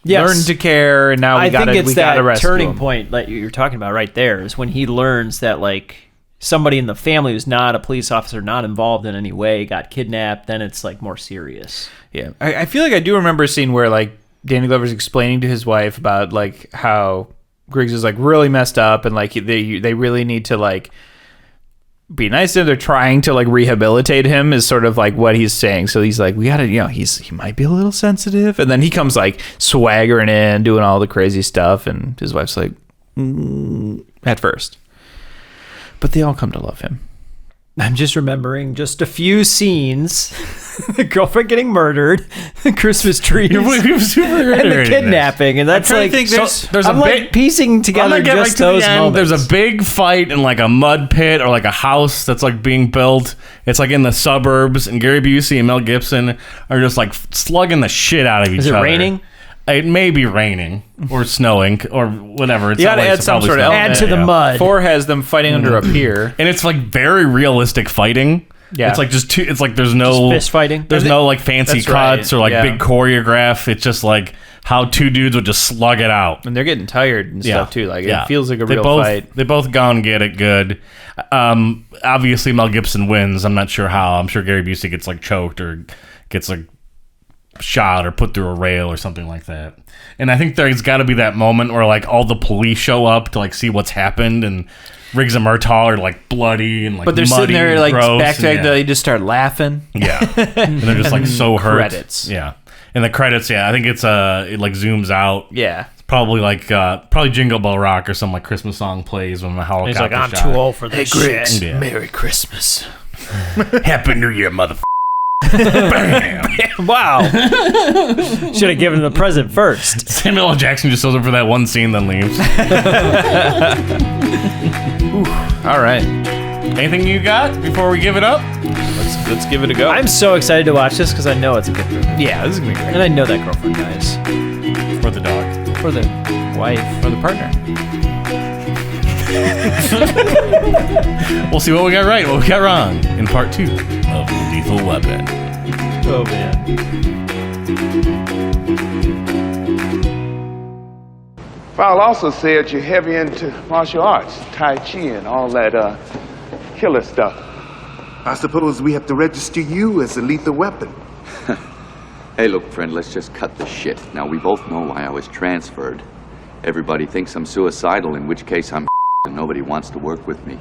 Speaker 5: Yes.
Speaker 3: learned to care, and now
Speaker 5: I think it's that
Speaker 3: rescue
Speaker 5: turning
Speaker 3: him.
Speaker 5: point that you're talking about right there is when he learns that like somebody in the family who's not a police officer, not involved in any way, got kidnapped. Then it's like more serious.
Speaker 3: Yeah, I feel like I do remember a scene where like Danny Glover's explaining to his wife about like how Griggs is like really messed up, and like they really need to like be nice to him. They're trying to like rehabilitate him is sort of like what he's saying. So he's like, we gotta, he might be a little sensitive. And then he comes like swaggering in, doing all the crazy stuff. And his wife's like, at first. But they all come to love him.
Speaker 5: I'm just remembering just a few scenes. The girlfriend getting murdered, the Christmas trees, and the kidnapping. And that's like,
Speaker 2: there's
Speaker 5: I'm
Speaker 2: a
Speaker 5: like
Speaker 2: big,
Speaker 5: piecing together just those moments.
Speaker 2: There's a big fight in like a mud pit or like a house that's like being built. It's like in the suburbs, and Gary Busey and Mel Gibson are just like slugging the shit out of each other.
Speaker 5: Is it raining?
Speaker 2: It may be raining or snowing or whatever. It's
Speaker 3: you gotta add some sort of element.
Speaker 5: Add to the mud.
Speaker 3: 4 has them fighting under a pier,
Speaker 2: and it's like very realistic fighting.
Speaker 3: Yeah,
Speaker 2: it's like just two. It's like there's no
Speaker 5: fist fighting.
Speaker 2: There's no like fancy cuts or like big choreograph. It's just like how two dudes would just slug it out,
Speaker 3: and they're getting tired and stuff too. Like it feels like a real fight.
Speaker 2: They both go and get it good. Obviously Mel Gibson wins. I'm not sure how. I'm sure Gary Busey gets like choked or gets like shot or put through a rail or something like that. And I think there's got to be that moment where like all the police show up to like see what's happened, and Riggs and Murtaugh are like bloody and like
Speaker 3: but they're
Speaker 2: muddy
Speaker 3: sitting there like back to back. They just start laughing.
Speaker 2: Yeah, and they're just like so hurt.
Speaker 3: Credits.
Speaker 2: Yeah, and the credits. Yeah, I think it's it like zooms out.
Speaker 3: Yeah,
Speaker 2: it's probably like probably Jingle Bell Rock or some like Christmas song plays when the helicopter.
Speaker 5: He's like, I'm
Speaker 2: shot.
Speaker 5: too old for this shit.
Speaker 3: Yeah. Merry Christmas.
Speaker 2: Happy New Year, motherfucker.
Speaker 5: Bam. Wow. Should have given the present first.
Speaker 2: Samuel L. Jackson just shows up for that one scene, then leaves.
Speaker 3: All right.
Speaker 2: Anything you got before we give it up?
Speaker 3: Let's give it a go.
Speaker 5: I'm so excited to watch this because I know it's a good movie.
Speaker 3: Yeah, this is gonna be great.
Speaker 5: And I know that girlfriend dies.
Speaker 2: For the dog.
Speaker 5: For the wife.
Speaker 3: For the partner.
Speaker 2: We'll see what we got right, what we got wrong in part 2 of Lethal Weapon.
Speaker 5: Oh man.
Speaker 11: Fowle also said you're heavy into martial arts, Tai Chi and all that killer stuff.
Speaker 12: I suppose we have to register you as a lethal weapon.
Speaker 8: Hey, look, friend, let's just cut the shit. Now, we both know why I was transferred. Everybody thinks I'm suicidal, in which case I'm and nobody wants to work with me.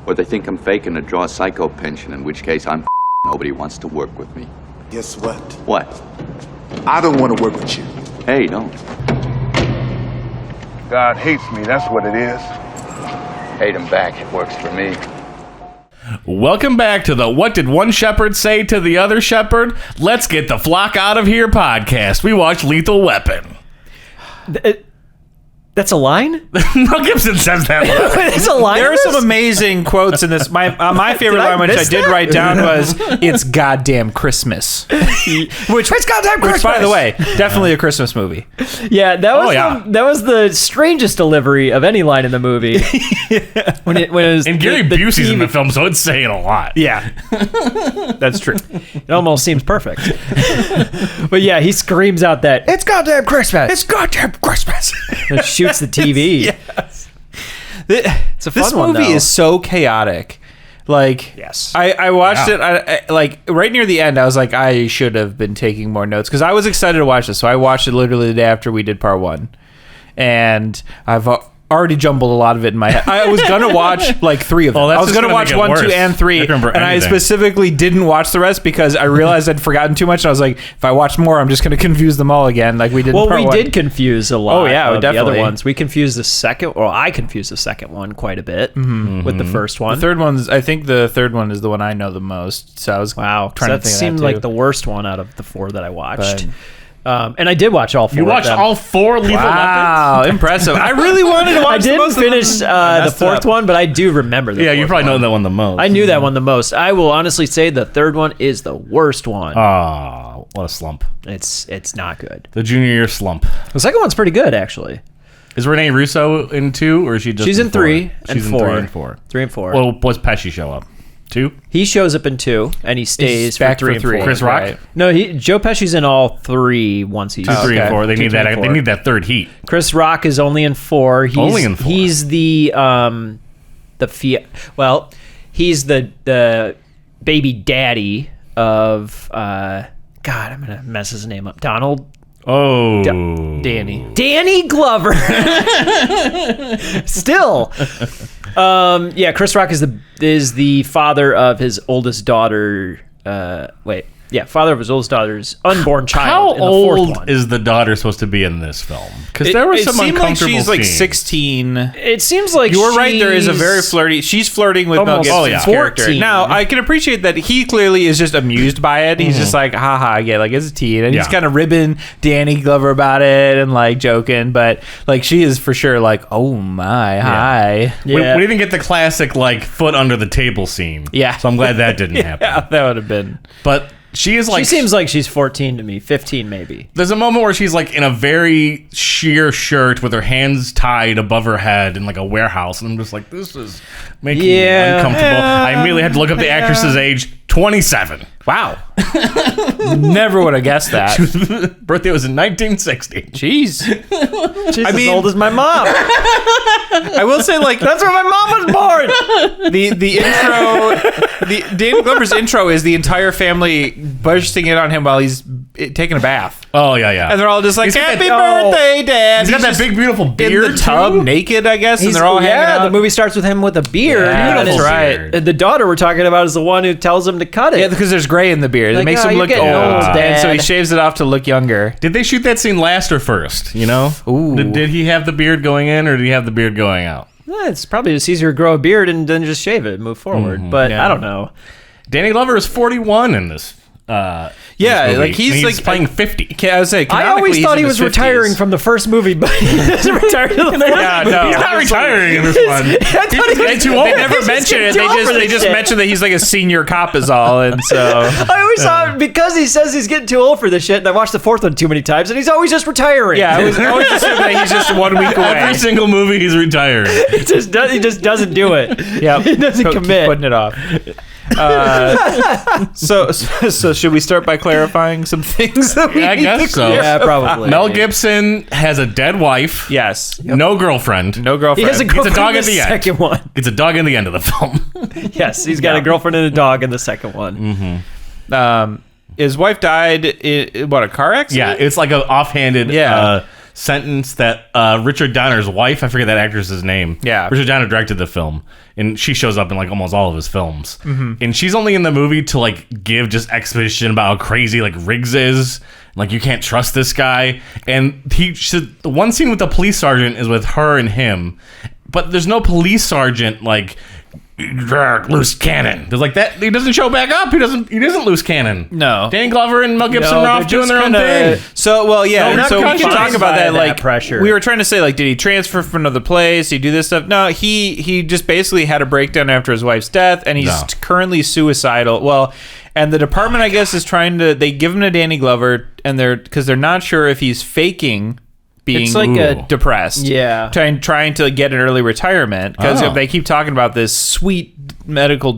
Speaker 8: Or they think I'm faking to draw a psycho pension, in which case I'm nobody wants to work with me.
Speaker 12: Guess what?
Speaker 8: What?
Speaker 12: I don't want to work with you.
Speaker 8: Hey, don't.
Speaker 11: God hates me, that's what it is.
Speaker 8: Hate him back, it works for me.
Speaker 2: Welcome back to the What Did One Shepherd Say to the Other Shepherd? Let's Get the Flock Out of Here podcast. We watched Lethal Weapon.
Speaker 5: That's a line?
Speaker 2: Mel Gibson says that line.
Speaker 5: It's a line.
Speaker 3: There are some amazing quotes in this. My favorite line, which I did write down, was "It's goddamn Christmas," which
Speaker 5: it's goddamn Christmas.
Speaker 3: Which, by the way, definitely a Christmas movie.
Speaker 5: Yeah, that was that was the strangest delivery of any line in the movie. when it was
Speaker 2: and Gary Busey's in the film, so it's saying a lot.
Speaker 3: Yeah, that's true.
Speaker 5: It almost seems perfect. But yeah, he screams out that it's goddamn Christmas.
Speaker 3: It's goddamn Christmas.
Speaker 5: And shoots the TV.
Speaker 3: Yes.
Speaker 5: It's a fun one,
Speaker 3: This movie
Speaker 5: though.
Speaker 3: is so chaotic. Like,
Speaker 5: yes,
Speaker 3: I watched it. I like right near the end. I was like, I should have been taking more notes because I was excited to watch this. So I watched it literally the day after we did part 1, and I've already jumbled a lot of it in my head. I was gonna watch like 3 of them. I was gonna watch 1, 2, and 3, and I specifically didn't watch the rest because I realized I'd forgotten too much. And I was like, if I watch more, I'm just gonna confuse them all again, like we did.
Speaker 5: Well,
Speaker 3: in part
Speaker 5: we
Speaker 3: 1.
Speaker 5: did confuse a lot.
Speaker 3: Oh yeah,
Speaker 5: of
Speaker 3: definitely.
Speaker 5: The other ones we confused the second. Or I confused the second one quite a bit with the first one.
Speaker 3: The third one's. I think the third one is the one I know the most. So I was trying to think of that
Speaker 5: seemed
Speaker 3: too.
Speaker 5: like the worst one out of the 4 that I watched. And I did watch all 4.
Speaker 2: You watched all 4 Lethal Weapons?
Speaker 3: Wow, impressive! I really wanted to watch.
Speaker 5: I didn't finish the 4th one, but I do remember that.
Speaker 2: Yeah, you probably know that one the most.
Speaker 5: I knew that one the most. I will honestly say the 3rd one is the worst one.
Speaker 2: Oh, what a slump!
Speaker 5: It's not good.
Speaker 2: The junior year slump.
Speaker 5: The second one's pretty good, actually.
Speaker 2: Is Renee Russo in 2, or is she just?
Speaker 5: She's in 3 and 4.
Speaker 2: She's in 3 and 4.
Speaker 5: 3 and 4.
Speaker 2: Well, was Pesci show up? 2?
Speaker 5: He shows up in 2, and he stays
Speaker 3: back
Speaker 5: for 3 and 4.
Speaker 2: Chris Rock?
Speaker 3: Right.
Speaker 5: No, Joe Pesci's in all 3. Once he's
Speaker 2: 2, 3, and 4. They
Speaker 5: 2,
Speaker 2: need
Speaker 5: 3,
Speaker 2: that.
Speaker 5: and 4.
Speaker 2: They need that third heat.
Speaker 5: Chris Rock is only in 4. He's,
Speaker 2: Only in 4.
Speaker 5: He's the he's the baby daddy of God. I'm gonna mess his name up. Donald
Speaker 2: Oh,
Speaker 5: Danny Glover. Still, Chris Rock is the father of his oldest daughter. Father of his oldest daughter's unborn child.
Speaker 2: How
Speaker 5: in the fourth
Speaker 2: old
Speaker 5: one.
Speaker 2: is the daughter supposed to be in this film? Because there was some
Speaker 3: seemed like
Speaker 2: uncomfortable
Speaker 3: she's like
Speaker 2: scenes.
Speaker 3: 16.
Speaker 5: It seems like
Speaker 3: you were right. There is a very flirty. She's flirting with Mel Gibson's character.
Speaker 5: 14.
Speaker 3: Now I can appreciate that he clearly is just amused by it. He's just like, haha, yeah, like it's a teen, and he's kind of ribbing Danny Glover about it and like joking. But like she is for sure like, oh my, hi.
Speaker 2: We didn't get the classic like foot under the table scene.
Speaker 3: Yeah,
Speaker 2: so I'm glad that didn't happen.
Speaker 3: Yeah, that would have been.
Speaker 2: But she is like.
Speaker 5: She seems like she's 14 to me, 15 maybe.
Speaker 2: There's a moment where she's like in a very sheer shirt with her hands tied above her head in like a warehouse, and I'm just like, this is making me uncomfortable. I immediately had to look up the actress's age. 27.
Speaker 3: Wow. Never would have guessed that.
Speaker 2: Birthday was in 1960.
Speaker 3: Jeez.
Speaker 5: She's as old as my mom.
Speaker 3: I will say, like,
Speaker 5: that's where my mom was born.
Speaker 3: The intro, Danny Glover's intro is the entire family bursting in on him while he's taking a bath.
Speaker 2: Oh, yeah.
Speaker 3: And they're all just like, happy birthday, Dad.
Speaker 2: He's got that big, beautiful beard.
Speaker 3: In the tub, naked, I guess, and they're all hanging out.
Speaker 5: The movie starts with him with a beard.
Speaker 3: Yeah, that's right.
Speaker 5: And the daughter we're talking about is the one who tells him to cut it.
Speaker 3: Yeah, because there's gray in the beard.
Speaker 5: Like,
Speaker 3: it makes him look old.
Speaker 5: Dad.
Speaker 3: And so he shaves it off to look younger.
Speaker 2: Did they shoot that scene last or first? You know?
Speaker 3: Ooh.
Speaker 2: Did he have the beard going in, or did he have the beard going out?
Speaker 5: It's probably just easier to grow a beard and then just shave it and move forward. But I don't know.
Speaker 2: Danny Glover is 41 in this.
Speaker 3: Yeah,
Speaker 2: movie.
Speaker 3: like he's
Speaker 2: playing 50.
Speaker 3: I was saying,
Speaker 5: I always thought he was retiring from the first movie, but he doesn't retire to the fourth movie.
Speaker 2: He's not retiring in this one.
Speaker 3: He's too old. They never mention it. They just mention that he's like a senior cop is all, and so
Speaker 5: I always thought because he says he's getting too old for this shit, and I watched the fourth one too many times, and he's always just retiring.
Speaker 3: Yeah, I was always assuming that he's just 1 week away.
Speaker 2: Every single movie he's retiring.
Speaker 5: He just doesn't do it.
Speaker 3: Yeah,
Speaker 5: he doesn't commit.
Speaker 3: Putting it off. So should we start by clarifying some things that we
Speaker 2: I guess so.
Speaker 5: Yeah, probably.
Speaker 2: Mel Gibson has a dead wife.
Speaker 3: Yes.
Speaker 2: No girlfriend.
Speaker 3: No girlfriend.
Speaker 5: He has a girlfriend
Speaker 2: Gets a dog
Speaker 5: in
Speaker 2: at
Speaker 5: the
Speaker 2: the end.
Speaker 5: second one.
Speaker 2: Gets a dog in the end of the film.
Speaker 5: Yes, he's got a girlfriend and a dog in the second one.
Speaker 2: Mm-hmm.
Speaker 3: His wife died in a car accident?
Speaker 2: Yeah, it's like an offhanded sentence that Richard Donner's wife, I forget that actress's name.
Speaker 3: Yeah.
Speaker 2: Richard Donner directed the film, and she shows up in like almost all of his films. Mm-hmm. And she's only in the movie to like give just exposition about how crazy like Riggs is. Like, you can't trust this guy. And the one scene with the police sergeant is with her and him, but there's no police sergeant like loose cannon. There's like that. He doesn't show back up. He doesn't loose cannon.
Speaker 3: No.
Speaker 2: Danny Glover and Mel Gibson are off doing their own thing.
Speaker 3: So, well, yeah.
Speaker 2: No,
Speaker 3: so we can talk about that. Like,
Speaker 5: pressure.
Speaker 3: We were trying to say, like, did he transfer from another place? Did he do this stuff? No, he just basically had a breakdown after his wife's death, and he's currently suicidal. Well, and the department, I guess, is trying to. They give him to Danny Glover, and because they're not sure if he's faking being
Speaker 5: it's like
Speaker 3: depressed.
Speaker 5: Yeah.
Speaker 3: Trying to get an early retirement because they keep talking about this sweet medical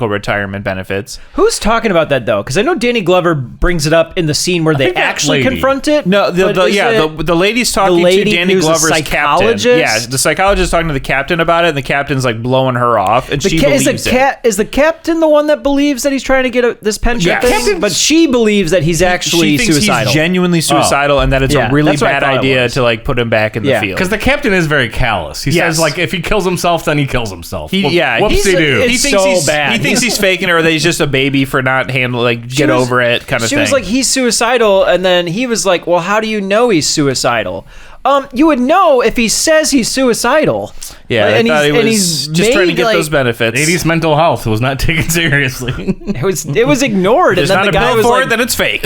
Speaker 3: retirement benefits.
Speaker 5: Who's talking about that though? Because I know Danny Glover brings it up in the scene where they actually confront it.
Speaker 3: No, the lady's talking to Danny Glover's captain. Yeah, the psychologist talking to the captain about it, and the captain's like blowing her off, and she believes it.
Speaker 5: Is the captain the one that believes that he's trying to get this pension thing? But she believes that he's actually
Speaker 3: she thinks
Speaker 5: suicidal.
Speaker 3: He's genuinely suicidal, and that it's a really bad idea to like put him back in the field.
Speaker 2: Because the captain is very callous. He says like if he kills himself, then he kills himself.
Speaker 3: Whoopsie-doo. He thinks he's faking it, or that he's just a baby for not handling, get over it kind of thing.
Speaker 5: She was like, he's suicidal, and then he was like, well, how do you know he's suicidal? You would know if he says he's suicidal.
Speaker 3: Yeah,
Speaker 5: and
Speaker 3: he's just trying to get those benefits.
Speaker 2: 80s mental health was not taken seriously.
Speaker 5: It was ignored.
Speaker 3: There's
Speaker 5: and then
Speaker 3: not
Speaker 5: the guy
Speaker 3: a bill
Speaker 5: was
Speaker 3: for
Speaker 5: like,
Speaker 3: it, then it's fake.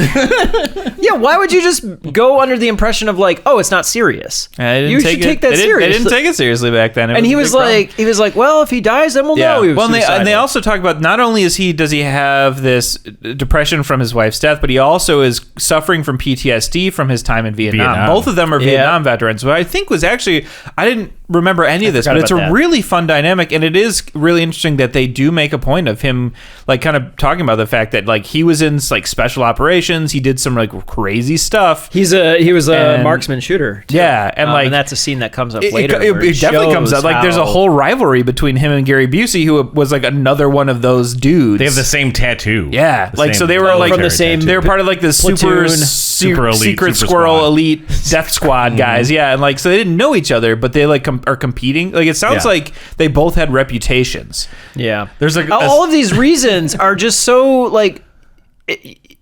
Speaker 5: Yeah, why would you just go under the impression of like, oh, it's not serious? You should take that seriously.
Speaker 3: They didn't take it seriously back then.
Speaker 5: And he was like, well, if he dies, then we'll know he was suicidal.
Speaker 3: And they also talk about not only does he have this depression from his wife's death, but he also is suffering from PTSD from his time in Vietnam. Both of them are Vietnam veterans, but I think was actually, I didn't remember any of this, but it's a really fun dynamic, and it is really interesting that they do make a point of him like kind of talking about the fact that like he was in like special operations, he did some like crazy stuff.
Speaker 5: He was a marksman shooter too.
Speaker 3: Yeah, and
Speaker 5: and that's a scene that comes up later.
Speaker 3: It definitely comes up. Like there's a whole rivalry between him and Gary Busey, who was like another one of those dudes.
Speaker 2: They have the same tattoo.
Speaker 3: Yeah, like so they were like
Speaker 5: from the same.
Speaker 3: They were part of like this
Speaker 5: platoon.
Speaker 3: super
Speaker 2: super elite,
Speaker 3: secret
Speaker 2: super
Speaker 3: squirrel
Speaker 2: squad.
Speaker 3: elite death squad guys. Yeah, and like so they didn't know each other, but they like are competing. Like it sounds like they both had reputations.
Speaker 5: Yeah.
Speaker 2: There's like
Speaker 5: all of these reasons are just so like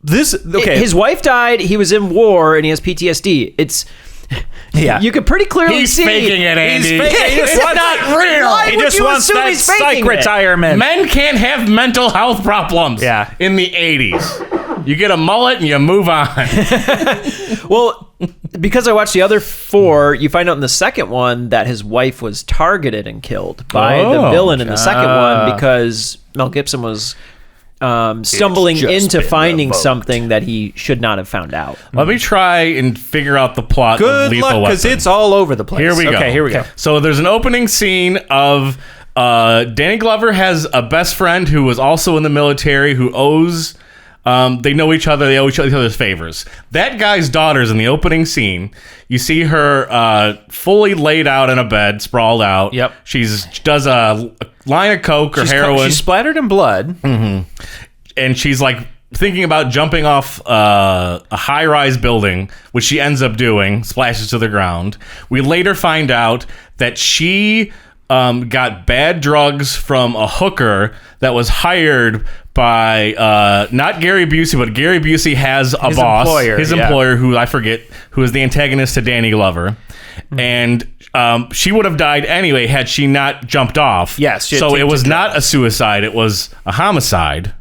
Speaker 5: his wife died, he was in war, and he has PTSD. It's you could pretty clearly
Speaker 2: He's
Speaker 5: see
Speaker 2: faking it, Andy.
Speaker 3: He's faking it.
Speaker 2: It's not real.
Speaker 5: Why
Speaker 3: He
Speaker 5: would
Speaker 3: just
Speaker 5: you
Speaker 3: wants
Speaker 5: assume
Speaker 3: that
Speaker 5: he's faking
Speaker 3: psych
Speaker 5: it?
Speaker 3: retirement.
Speaker 2: Men can't have mental health problems.
Speaker 3: Yeah.
Speaker 2: In the 80s. You get a mullet and you move on.
Speaker 5: Well, because I watched the other 4, you find out in the second one that his wife was targeted and killed by the villain in the second one because Mel Gibson was stumbling into finding something that he should not have found out.
Speaker 2: Let me try and figure out the plot of
Speaker 3: Good
Speaker 2: Lethal
Speaker 3: luck, because
Speaker 2: Weapon.
Speaker 3: it's all over the place.
Speaker 2: Here we go.
Speaker 3: Okay, here we go.
Speaker 2: So there's an opening scene of Danny Glover has a best friend who was also in the military who owes... they know each other. They owe each other's favors. That guy's daughter's in the opening scene. You see her fully laid out in a bed, sprawled out.
Speaker 3: Yep.
Speaker 2: She does a line of coke or heroin.
Speaker 3: She's splattered in blood.
Speaker 2: And she's like thinking about jumping off a high-rise building, which she ends up doing, splashes to the ground. We later find out that she got bad drugs from a hooker that was hired by not Gary Busey, but Gary Busey has a boss, his employer, who I forget, who is the antagonist to Danny Glover. And she would have died anyway had she not jumped off.
Speaker 3: Yes.
Speaker 2: So it was not a suicide. It was a homicide.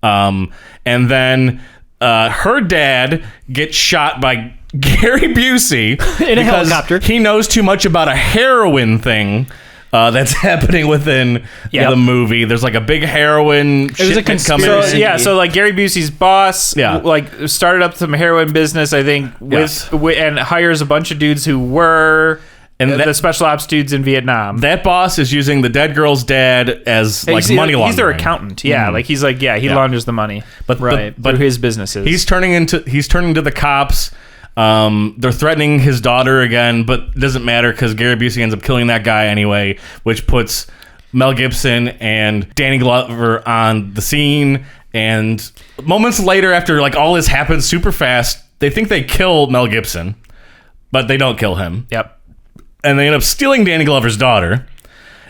Speaker 2: And then her dad gets shot by Gary Busey
Speaker 5: in a helicopter.
Speaker 2: He knows too much about a heroin thing that's happening within the movie. There's like a big heroin shipment coming in.
Speaker 3: So like Gary Busey's boss like started up some heroin business, I think, with and hires a bunch of dudes who were the special ops dudes in Vietnam.
Speaker 2: That boss is using the dead girl's dad as like money laundering.
Speaker 3: He's their accountant. Yeah, like he's like he launders the money.
Speaker 2: But
Speaker 3: through his businesses.
Speaker 2: He's turning to the cops. They're threatening his daughter again, but it doesn't matter because Gary Busey ends up killing that guy anyway, which puts Mel Gibson and Danny Glover on the scene. And moments later, after like all this happens super fast, they think they kill Mel Gibson, but they don't kill him.
Speaker 3: Yep.
Speaker 2: And they end up stealing Danny Glover's daughter.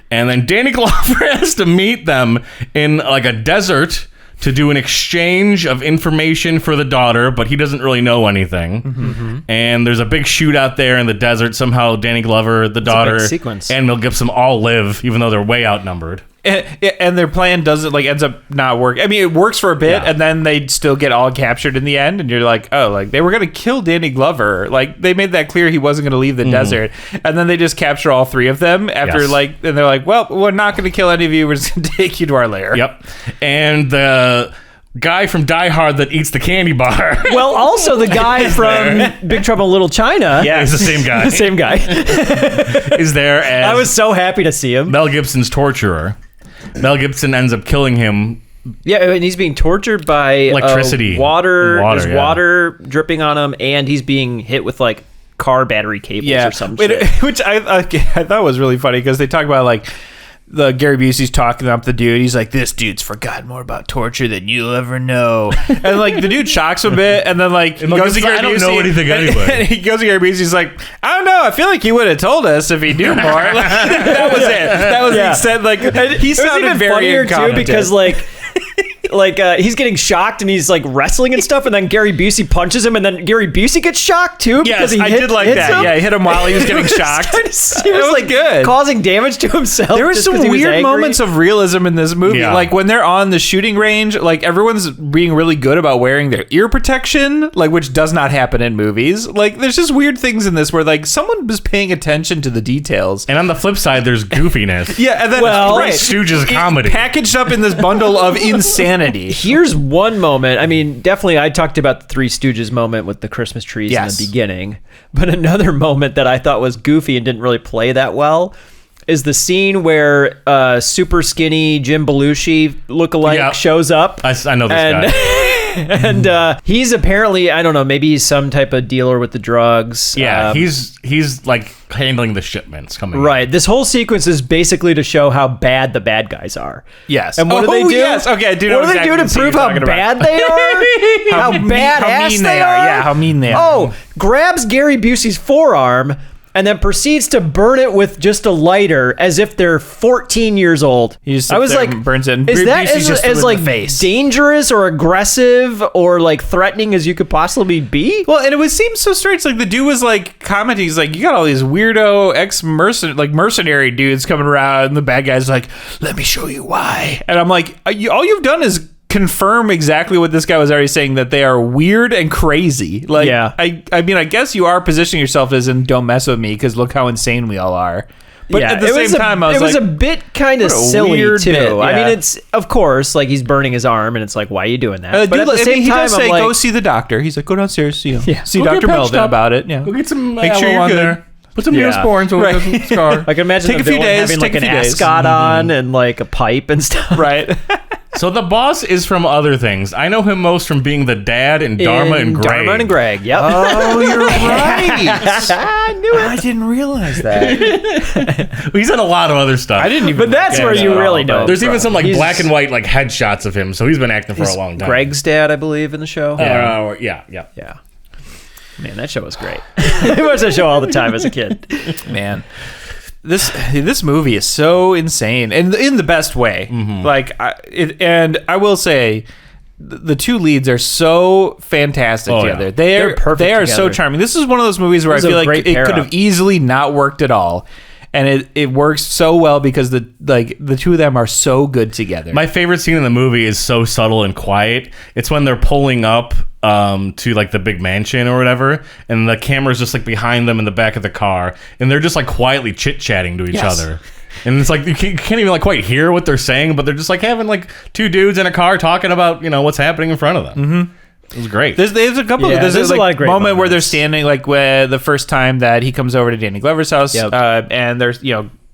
Speaker 2: And then Danny Glover has to meet them in like a desert to do an exchange of information for the daughter, but he doesn't really know anything. And there's a big shootout there in the desert. Somehow Danny Glover, the daughter, and Mel Gibson all live, even though they're way outnumbered.
Speaker 3: And their plan doesn't ends up not working. I mean, it works for a bit, and then they still get all captured in the end. And you're like, oh, like they were gonna kill Danny Glover. Like they made that clear he wasn't gonna leave the desert. And then they just capture all 3 of them after and they're like, well, we're not gonna kill any of you. We're just gonna take you to our lair.
Speaker 2: Yep. And the guy from Die Hard that eats the candy bar.
Speaker 5: Well, also the guy from Big Trouble in Little China.
Speaker 2: Yeah, it's the same guy.
Speaker 5: The same guy.
Speaker 2: Is there as
Speaker 5: I was so happy to see him.
Speaker 2: Mel Gibson's torturer. Mel Gibson ends up killing him.
Speaker 5: Yeah, and he's being tortured by
Speaker 2: electricity,
Speaker 5: water. There's water dripping on him, and he's being hit with like car battery cables or some shit.
Speaker 3: Which I thought was really funny because they talk about like the Gary Busey's talking up the dude. He's like, this dude's forgotten more about torture than you'll ever know. And like the dude shocks him a bit, and then like he goes to Gary Busey. I don't know anything anyway. And he goes to Gary Busey. He's like, I don't know. I feel like he would have told us if he knew more. Like, that was it. That was the extent. Like he sounded
Speaker 5: even
Speaker 3: very
Speaker 5: funnier
Speaker 3: incompetent.
Speaker 5: too because like he's getting shocked and he's like wrestling and stuff, and then Gary Busey punches him, and then Gary Busey gets shocked too.
Speaker 3: Yes, I did like that.
Speaker 5: Him.
Speaker 3: Yeah, he hit him while he was getting shocked.
Speaker 5: He was like
Speaker 3: good,
Speaker 5: causing damage to himself.
Speaker 3: There were some weird moments of realism in this movie, like when they're on the shooting range. Like everyone's being really good about wearing their ear protection, like which does not happen in movies. Like there's just weird things in this where like someone was paying attention to the details.
Speaker 2: And on the flip side, there's goofiness.
Speaker 3: Yeah, and then
Speaker 2: Stooges comedy
Speaker 3: packaged up in this bundle of insanity.
Speaker 5: Here's one moment. I mean, definitely I talked about the Three Stooges moment with the Christmas trees in the beginning. But another moment that I thought was goofy and didn't really play that well is the scene where super skinny Jim Belushi lookalike shows up.
Speaker 2: I know this guy.
Speaker 5: And he's apparently, I don't know, maybe he's some type of dealer with the drugs.
Speaker 2: Yeah, he's like handling the shipments coming in.
Speaker 5: Right. This whole sequence is basically to show how bad the bad guys are.
Speaker 3: Yes.
Speaker 5: And what do they do?
Speaker 3: Yes. Okay, I do know
Speaker 5: what do they do to prove how bad they are? how badass they are?
Speaker 3: Yeah, how mean they are.
Speaker 5: Oh, grabs Gary Busey's forearm and then proceeds to burn it with just a lighter as if they're 14 years old.
Speaker 3: I was like, burns it.
Speaker 5: Is that as like dangerous or aggressive or like threatening as you could possibly be?
Speaker 3: Well, and it would seem so strange. Like the dude was like commenting, he's like, you got all these weirdo mercenary dudes coming around, and the bad guy's like, let me show you why. And I'm like, all you've done is confirm exactly what this guy was already saying, that they are weird and crazy. Like, yeah. I mean, I guess you are positioning yourself as in don't mess with me because look how insane we all are. But at the same time, I was like,
Speaker 5: it was a bit kind of silly too.
Speaker 3: Bit, yeah.
Speaker 5: I mean, it's of course like he's burning his arm, and it's like, why are you doing that? But at the same time,
Speaker 3: he does say, go see the doctor. He's like, go downstairs, see Dr. Melvin about it. Yeah,
Speaker 2: go get some
Speaker 3: make sure you're good. There.
Speaker 2: Put some Neosporin so it doesn't scar.
Speaker 5: I can imagine
Speaker 3: take a few days,
Speaker 5: having like an ascot on and like a pipe and stuff.
Speaker 3: Right.
Speaker 2: So the boss is from other things. I know him most from being the dad in Dharma and Greg.
Speaker 5: Dharma and Greg, yep.
Speaker 3: Oh, you're right.
Speaker 5: I knew it.
Speaker 3: I didn't realize that.
Speaker 2: He's in a lot of other stuff.
Speaker 3: I didn't even.
Speaker 5: But that's where you really know.
Speaker 2: There's even some like black and white like headshots of him. So he's been acting for a long time.
Speaker 5: Greg's dad, I believe, in the show.
Speaker 2: Yeah.
Speaker 5: Man, that show was great. I watched that show all the time as a kid.
Speaker 3: Man. This movie is so insane, and in the best way. Mm-hmm. Like, and I will say, the two leads are so fantastic together. Yeah. They're perfect. They are so charming. This is one of those movies where I feel like it could have easily not worked at all, and it works so well because the two of them are so good together.
Speaker 2: My favorite scene in the movie is so subtle and quiet. It's when they're pulling up to like the big mansion or whatever, and the camera's just like behind them in the back of the car, and they're just like quietly chit-chatting to each other. And it's like you can't even like quite hear what they're saying, but they're just like having like two dudes in a car talking about what's happening in front of them.
Speaker 3: Mm-hmm.
Speaker 2: It was great.
Speaker 3: There's a couple. There's a lot of great moment where they're standing like where the first time that he comes over to Danny Glover's house, and there's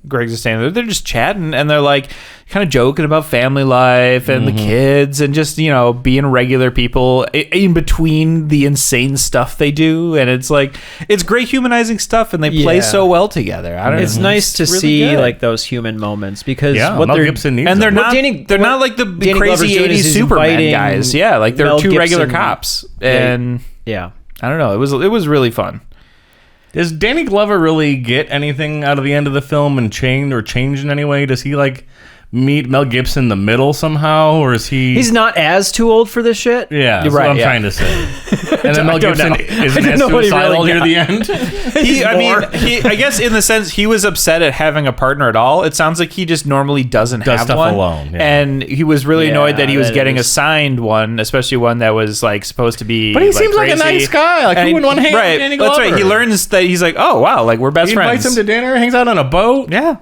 Speaker 3: Greg's just standing there. They're just chatting, and they're like kind of joking about family life and the kids, and just being regular people in between the insane stuff they do. And it's like it's great humanizing stuff, and they play so well together. I don't know.
Speaker 5: It's nice to really see like those human moments because what
Speaker 2: Mel Gibson needs,
Speaker 3: and they're not like the crazy 80s Superman guys. Yeah, like they're Mel two Gibson, regular cops, and I don't know. It was really fun.
Speaker 2: Does Danny Glover really get anything out of the end of the film and change in any way? Does he like meet Mel Gibson in the middle somehow, or is he?
Speaker 5: He's not as too old for this shit.
Speaker 2: Yeah, that's what I'm trying to say. And then Mel Gibson isn't as suicidal near the end.
Speaker 3: I guess in the sense he was upset at having a partner at all. It sounds like he just normally does have
Speaker 2: stuff
Speaker 3: one
Speaker 2: alone,
Speaker 3: and he was really annoyed that he was getting assigned one, especially one that was like supposed to be.
Speaker 2: But he seems like a nice guy. Like who wouldn't want to hang out with Danny Glover?
Speaker 3: That's right. He learns that he's like, oh wow, like we're best friends.
Speaker 2: He invites him to dinner, hangs out on a boat.
Speaker 3: Yeah.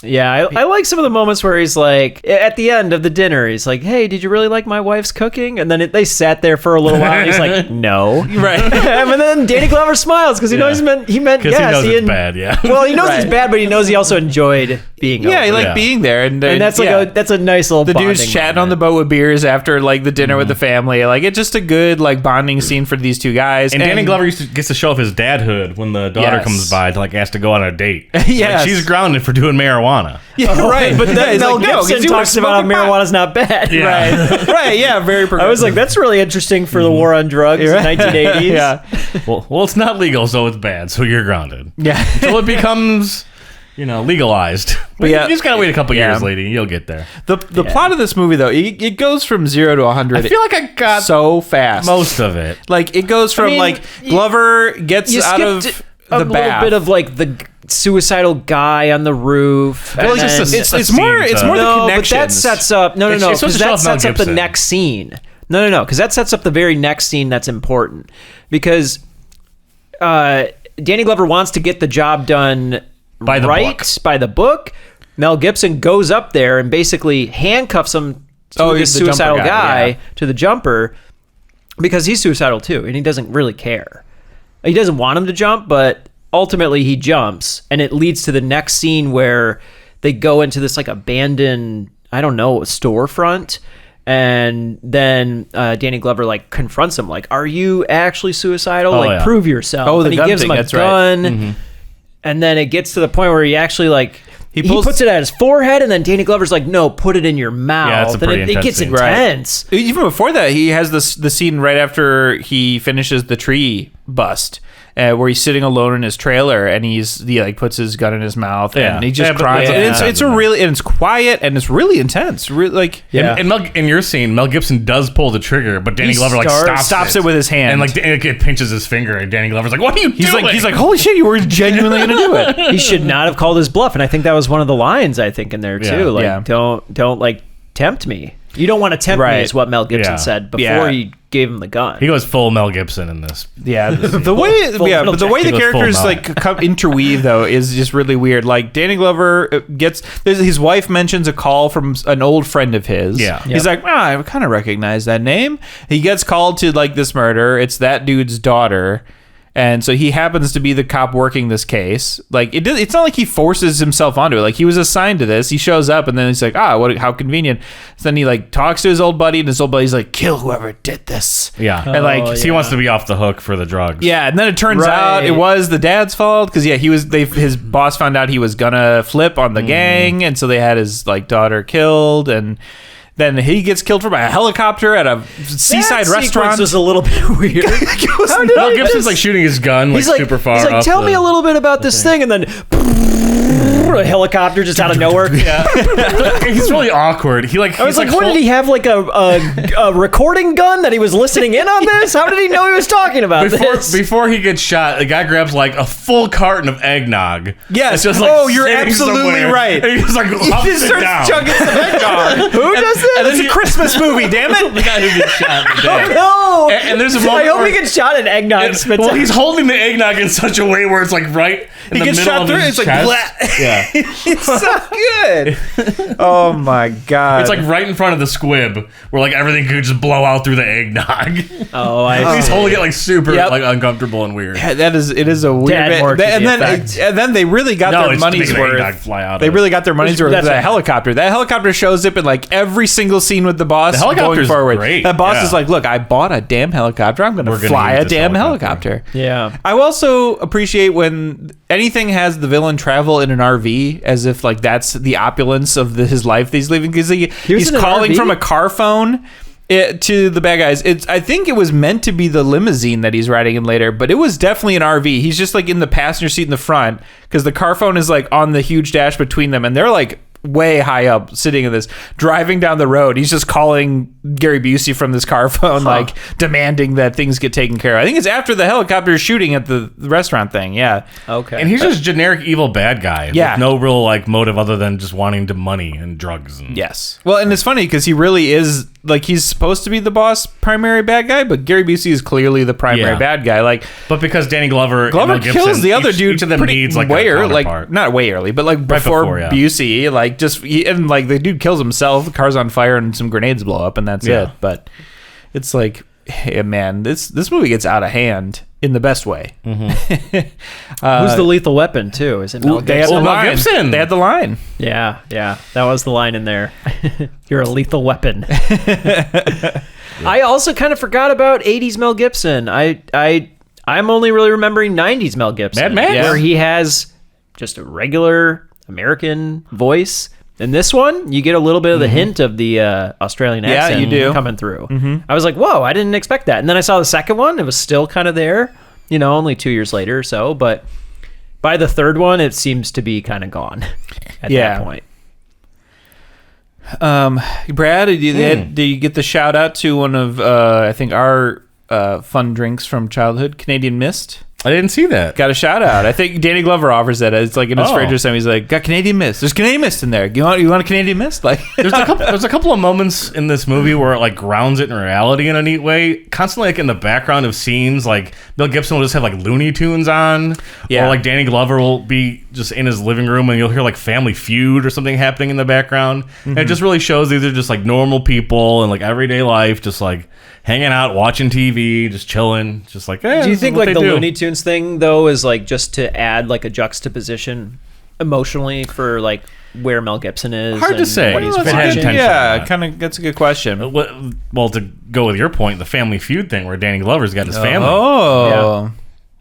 Speaker 5: Yeah, I like some of the moments where he's like, at the end of the dinner, he's like, hey, did you really like my wife's cooking? And then they sat there for a little while, and he's like, no.
Speaker 3: Right.
Speaker 5: And then Danny Glover smiles, because he knows he meant yes.
Speaker 2: Because he knows it's bad, yeah.
Speaker 5: Well, he knows it's bad, but he knows he also enjoyed being over.
Speaker 3: Yeah, he liked being there. And
Speaker 5: that's like that's a nice little bonding
Speaker 3: dude's chatting on the boat with beers after like the dinner with the family. Like, it's just a good like bonding scene for these two guys.
Speaker 2: And Danny Glover gets to show off his dadhood when the daughter comes by to like ask to go on a date.
Speaker 3: Yes.
Speaker 2: Like, she's grounded for doing marijuana.
Speaker 3: Yeah, right.
Speaker 5: But then Mel Gibson talks about how marijuana's not bad.
Speaker 3: Yeah. Right, yeah, very progressive.
Speaker 5: I was like, that's really interesting for the war on drugs in the 1980s.
Speaker 2: Yeah. Well, it's not legal, so it's bad, so you're grounded.
Speaker 3: Yeah.
Speaker 2: Until it becomes, legalized. But you just gotta wait a couple years, lady. You'll get there.
Speaker 3: The plot of this movie, though, it goes from 0 to 100.
Speaker 2: I feel like I got
Speaker 3: so fast.
Speaker 2: Most of it.
Speaker 3: Like, it goes from, Glover gets out of the bath.
Speaker 5: A little bit of, like, the suicidal guy on the roof.
Speaker 2: Well,
Speaker 3: it's more the connections.
Speaker 5: But that sets up because that sets up the next scene. No, because that sets up the very next scene that's important, because Danny Glover wants to get the job done by the book. Mel Gibson goes up there and basically handcuffs him to the suicidal guy to the jumper, because he's suicidal too, and he doesn't really care. He doesn't want him to jump, but ultimately he jumps, and it leads to the next scene where they go into this like abandoned, I don't know, storefront, And then Danny Glover like confronts him, like, "Are you actually suicidal? Prove yourself."
Speaker 3: Oh,
Speaker 5: and he gives him a gun.
Speaker 3: Right.
Speaker 5: And then it gets to the point where he actually like he puts it at his forehead, and then Danny Glover's like, "No, put it in your mouth."
Speaker 2: Yeah, it's a pretty
Speaker 5: and it gets
Speaker 2: scene.
Speaker 5: intense.
Speaker 3: Right. Even before that, he has the scene right after he finishes the tree bust. Where he's sitting alone in his trailer and he like puts his gun in his mouth and he just cries. And it's quiet and it's really intense. Really, like
Speaker 2: And in your scene, Mel Gibson does pull the trigger, but Danny Glover like
Speaker 3: stops it with his hand
Speaker 2: and like it pinches his finger. And Danny Glover's like, "What are you doing?"
Speaker 3: He's like, "Holy shit, you were genuinely gonna do it."
Speaker 5: He should not have called his bluff, and I think that was one of the lines I think in there too. Don't like tempt me. You don't want to tempt me, is what Mel Gibson said before he gave him the gun.
Speaker 2: He goes full Mel Gibson in this.
Speaker 3: Yeah, the way the characters like interweave though is just really weird. Like Danny Glover his wife mentions a call from an old friend of his.
Speaker 2: Yeah,
Speaker 3: he's like, I kind of recognize that name. He gets called to like this murder. It's that dude's daughter. And so he happens to be the cop working this case. Like it's not like he forces himself onto it. Like he was assigned to this. He shows up and then he's like, how convenient. So then he like talks to his old buddy and his old buddy's like, "Kill whoever did this."
Speaker 2: Yeah.
Speaker 3: And like
Speaker 2: he wants to be off the hook for the drugs.
Speaker 3: Yeah, and then it turns out it was the dad's fault because his boss found out he was gonna flip on the gang, and so they had his like daughter killed, and then he gets killed from a helicopter at a seaside restaurant.
Speaker 5: Was a little bit weird.
Speaker 2: Mel Gibson's like shooting his gun like super far up.
Speaker 5: He's like, "Tell me a little bit about this thing," and then a helicopter just out of nowhere.
Speaker 2: Yeah, he's really awkward.
Speaker 5: I was like, what did he have, like a recording gun that he was listening in on this? How did he know he was talking about this?
Speaker 2: Before he gets shot, the guy grabs like a full carton of eggnog.
Speaker 3: Yes.
Speaker 2: It's just like,
Speaker 3: you're absolutely right.
Speaker 2: And he's like,
Speaker 3: he just starts chugging some eggnog.
Speaker 5: Who does this?
Speaker 3: And it's a Christmas movie, damn it.
Speaker 2: The guy who gets shot.
Speaker 5: Oh no!
Speaker 2: And there's a moment
Speaker 5: I hope he gets shot in eggnog.
Speaker 2: Well, he's holding the eggnog in such a way where it's like right in the middle of his chest. Yeah.
Speaker 3: It's so good. Oh my god.
Speaker 2: It's like right in front of the squib where like everything could just blow out through the eggnog.
Speaker 5: He's
Speaker 2: holding it like super like uncomfortable and weird.
Speaker 3: Yeah, it is a weird bit. And then they really got their money's worth. They really got their money's worth with that helicopter. That helicopter shows up in like every single scene with the boss. The helicopter's going forward.
Speaker 2: Great.
Speaker 3: That boss is like, "Look, I bought a damn helicopter. I'm going to fly a damn helicopter."
Speaker 5: Yeah.
Speaker 3: I also appreciate when anything has the villain travel in an RV, as if like that's the opulence of his life that he's living, because he's calling from a car phone to the bad guys. I think it was meant to be the limousine that he's riding in later, but it was definitely an RV. He's just like in the passenger seat in the front because the car phone is like on the huge dash between them, and they're like way high up sitting in this, driving down the road. He's just calling Gary Busey from this car phone, like demanding that things get taken care of. I think it's after the helicopter shooting at the restaurant thing. Yeah.
Speaker 5: Okay.
Speaker 2: And he's just generic evil bad guy.
Speaker 3: Yeah.
Speaker 2: With no real like motive other than just wanting to money and drugs. And
Speaker 3: yes. Well, and it's funny because he really is like, he's supposed to be the boss primary bad guy, but Gary Busey is clearly the primary bad guy. Like,
Speaker 2: but because Danny Glover and Mel Gibson,
Speaker 3: kills the other dude,
Speaker 2: each of them needs like
Speaker 3: way early, like not way early, but like before Busey, like and like the dude kills himself, the car's on fire and some grenades blow up and that's it. But it's like, hey man, this movie gets out of hand in the best way.
Speaker 5: Who's the lethal weapon too? Is it Mel Gibson?
Speaker 3: Mel Gibson. They had the line.
Speaker 5: Yeah, that was the line in there. You're a lethal weapon. I also kind of forgot about 80s Mel Gibson. I'm only really remembering 90s Mel Gibson.
Speaker 2: Mad Max?
Speaker 5: Where he has just a regular American voice. In this one, you get a little bit of the hint of the Australian accent
Speaker 3: you do.
Speaker 5: coming through. I was like, whoa, I didn't expect that. And then I saw the second one. It was still kind of there, only 2 years later or so. But by the third one, it seems to be kind of gone at that point.
Speaker 3: Brad, did you get the shout out to one of, I think, our fun drinks from childhood, Canadian Mist?
Speaker 2: I didn't see that.
Speaker 3: Got a shout out. I think Danny Glover offers that. It's like in his fridge or something. He's like, "Got Canadian Mist. There's Canadian Mist in there. You want a Canadian Mist?" Like,
Speaker 2: there's a couple of moments in this movie where it like grounds it in reality in a neat way. Constantly, like in the background of scenes, like Mel Gibson will just have like Looney Tunes on, or like Danny Glover will be just in his living room and you'll hear like Family Feud or something happening in the background. And it just really shows these are just like normal people and like everyday life, just like hanging out, watching TV, just chilling, just like.
Speaker 5: Do you think like the Looney Tunes thing though is like just to add like a juxtaposition emotionally for like where Mel Gibson is.
Speaker 2: Hard to
Speaker 5: and
Speaker 2: say.
Speaker 5: what he's
Speaker 2: If it had
Speaker 5: watching.
Speaker 2: intention.
Speaker 3: Yeah, kind of. That's a good question.
Speaker 2: Well, to go with your point, the Family Feud thing where Danny Glover's got his family.
Speaker 3: Oh.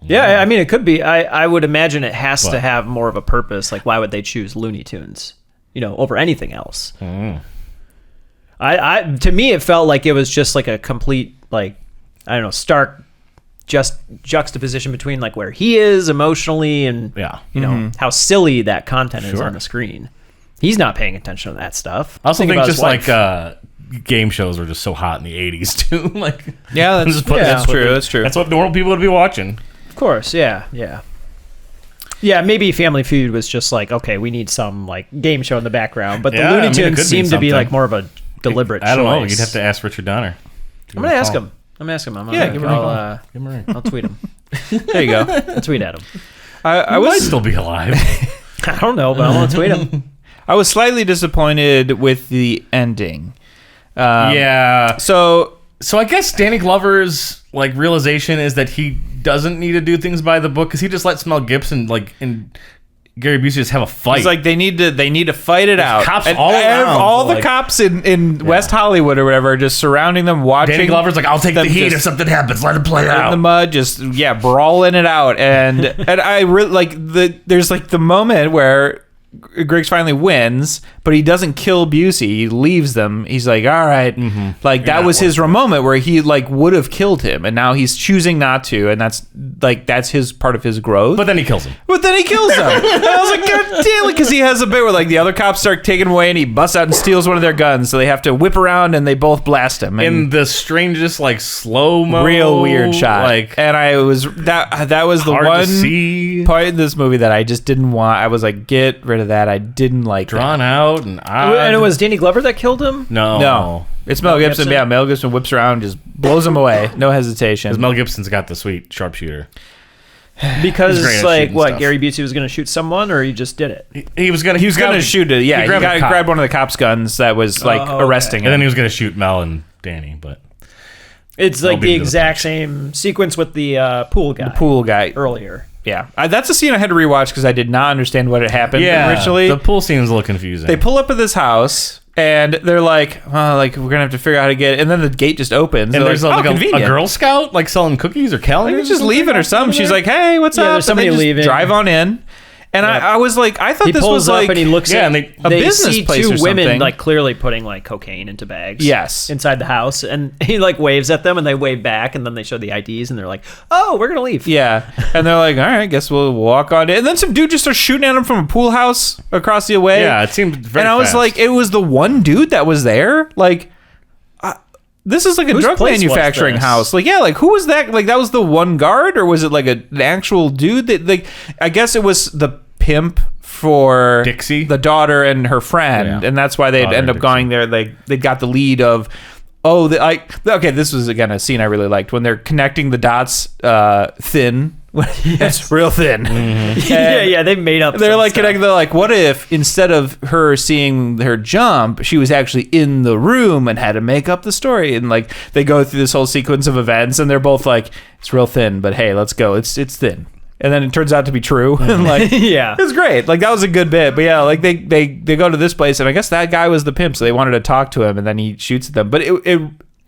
Speaker 5: Yeah, I mean, it could be. I would imagine it has to have more of a purpose. Like, why would they choose Looney Tunes, over anything else? To me, it felt like it was just like a complete, like, I don't know, stark juxtaposition between like where he is emotionally and how silly that content is on the screen. He's not paying attention to that stuff.
Speaker 2: I also think
Speaker 5: about
Speaker 2: just
Speaker 5: his wife.
Speaker 2: like game shows were just so hot in the 80s too. Like,
Speaker 3: yeah, that's true. That's true.
Speaker 2: That's what normal people would be watching.
Speaker 5: Of course, yeah. Yeah, maybe Family Feud was just like, okay, we need some like game show in the background, but the Looney Tunes seemed to be like more of a deliberate choice.
Speaker 2: I don't know. You'd have to ask Richard Donner.
Speaker 5: I'm gonna ask him. I'm gonna
Speaker 2: give him a ring.
Speaker 5: I'll tweet him.
Speaker 3: There you go.
Speaker 5: I'll tweet at him.
Speaker 3: I
Speaker 2: might still be alive.
Speaker 5: I don't know, but I want to tweet him.
Speaker 3: I was slightly disappointed with the ending. So
Speaker 2: I guess Danny Glover's like realization is that he doesn't need to do things by the book because he just lets Mel Gibson and Gary Busey just have a fight.
Speaker 3: It's like they need to fight it out.
Speaker 2: Cops
Speaker 3: and
Speaker 2: all around.
Speaker 3: All the cops in West Hollywood or whatever are just surrounding them, watching.
Speaker 2: Danny Glover's like, I'll take the heat if something happens. Let it play out.
Speaker 3: In the mud, just brawling it out. And I really like there's like the moment where Griggs finally wins, but he doesn't kill Busey. He leaves them. He's like, all right. Like, that was his moment where he like would have killed him, and now he's choosing not to, and that's his part of his growth.
Speaker 2: But then he kills him.
Speaker 3: And I was like, God damn it, because he has a bit where like the other cops start taking him away, and he busts out and steals one of their guns, so they have to whip around and they both blast him.
Speaker 2: In the strangest like slow-mo,
Speaker 3: real weird shot.
Speaker 2: Like,
Speaker 3: and I was that was the one part in this movie that I just didn't want. I was like, get rid of that. I didn't like
Speaker 2: drawn out and odd.
Speaker 5: And it was Danny Glover that killed him?
Speaker 3: No. It's Mel Gibson. Yeah, Mel Gibson whips around and just blows him away. No hesitation.
Speaker 2: Because Mel Gibson's got the sweet sharpshooter.
Speaker 5: Because like what, Gary Busey was going to shoot someone, or he just did it?
Speaker 2: He was gonna
Speaker 3: shoot it. Yeah, he grabbed one of the cops' guns that was like arresting him.
Speaker 2: And then he was gonna shoot Mel and Danny, but
Speaker 5: it's like the exact same sequence with the pool guy.
Speaker 3: The pool guy
Speaker 5: earlier.
Speaker 3: Yeah, that's a scene I had to rewatch because I did not understand what had happened originally.
Speaker 2: The pool scene is a little confusing.
Speaker 3: They pull up at this house and they're like, "Oh, like we're gonna have to figure out how to get it." And then the gate just opens.
Speaker 2: And there's
Speaker 3: like,
Speaker 2: a Girl Scout like selling cookies or calendars.
Speaker 3: Like, just leaving or something. She's like, "Hey, what's up?"
Speaker 5: There's somebody leaving.
Speaker 3: Drive on in. And I was like, I thought
Speaker 5: he
Speaker 3: this
Speaker 5: pulls
Speaker 3: was
Speaker 5: up
Speaker 3: like,
Speaker 5: and he looks at
Speaker 3: a business
Speaker 5: see
Speaker 3: place
Speaker 5: two
Speaker 3: or something.
Speaker 5: women like clearly putting like cocaine into bags.
Speaker 3: Yes,
Speaker 5: inside the house, and he like waves at them, and they wave back, and then they show the IDs, and they're like, "Oh, we're gonna leave."
Speaker 3: Yeah, and they're like, "All right, guess we'll walk on in." And then some dude just starts shooting at him from a pool house across the way.
Speaker 2: Yeah, it seemed very.
Speaker 3: And I was
Speaker 2: fast.
Speaker 3: like, it was the one dude that was there, like. This is like a drug manufacturing house. Like, yeah, like who was that? Like, that was the one guard, or was it like an actual dude? That, like, I guess it was the pimp for
Speaker 2: Dixie,
Speaker 3: the daughter, and her friend, and that's why they'd end up going there. Like, they got the lead of. Okay, this was again a scene I really liked when they're connecting the dots thin. It's real thin.
Speaker 5: Yeah, they made up.
Speaker 3: They're like connecting. They're like, what if instead of her seeing her jump, she was actually in the room and had to make up the story? And like they go through this whole sequence of events, and they're both like, it's real thin, but hey, let's go. It's thin. And then it turns out to be true. And like,
Speaker 5: yeah,
Speaker 3: it was great. Like, that was a good bit. But yeah, like they go to this place, and I guess that guy was the pimp, so they wanted to talk to him, and then he shoots at them. But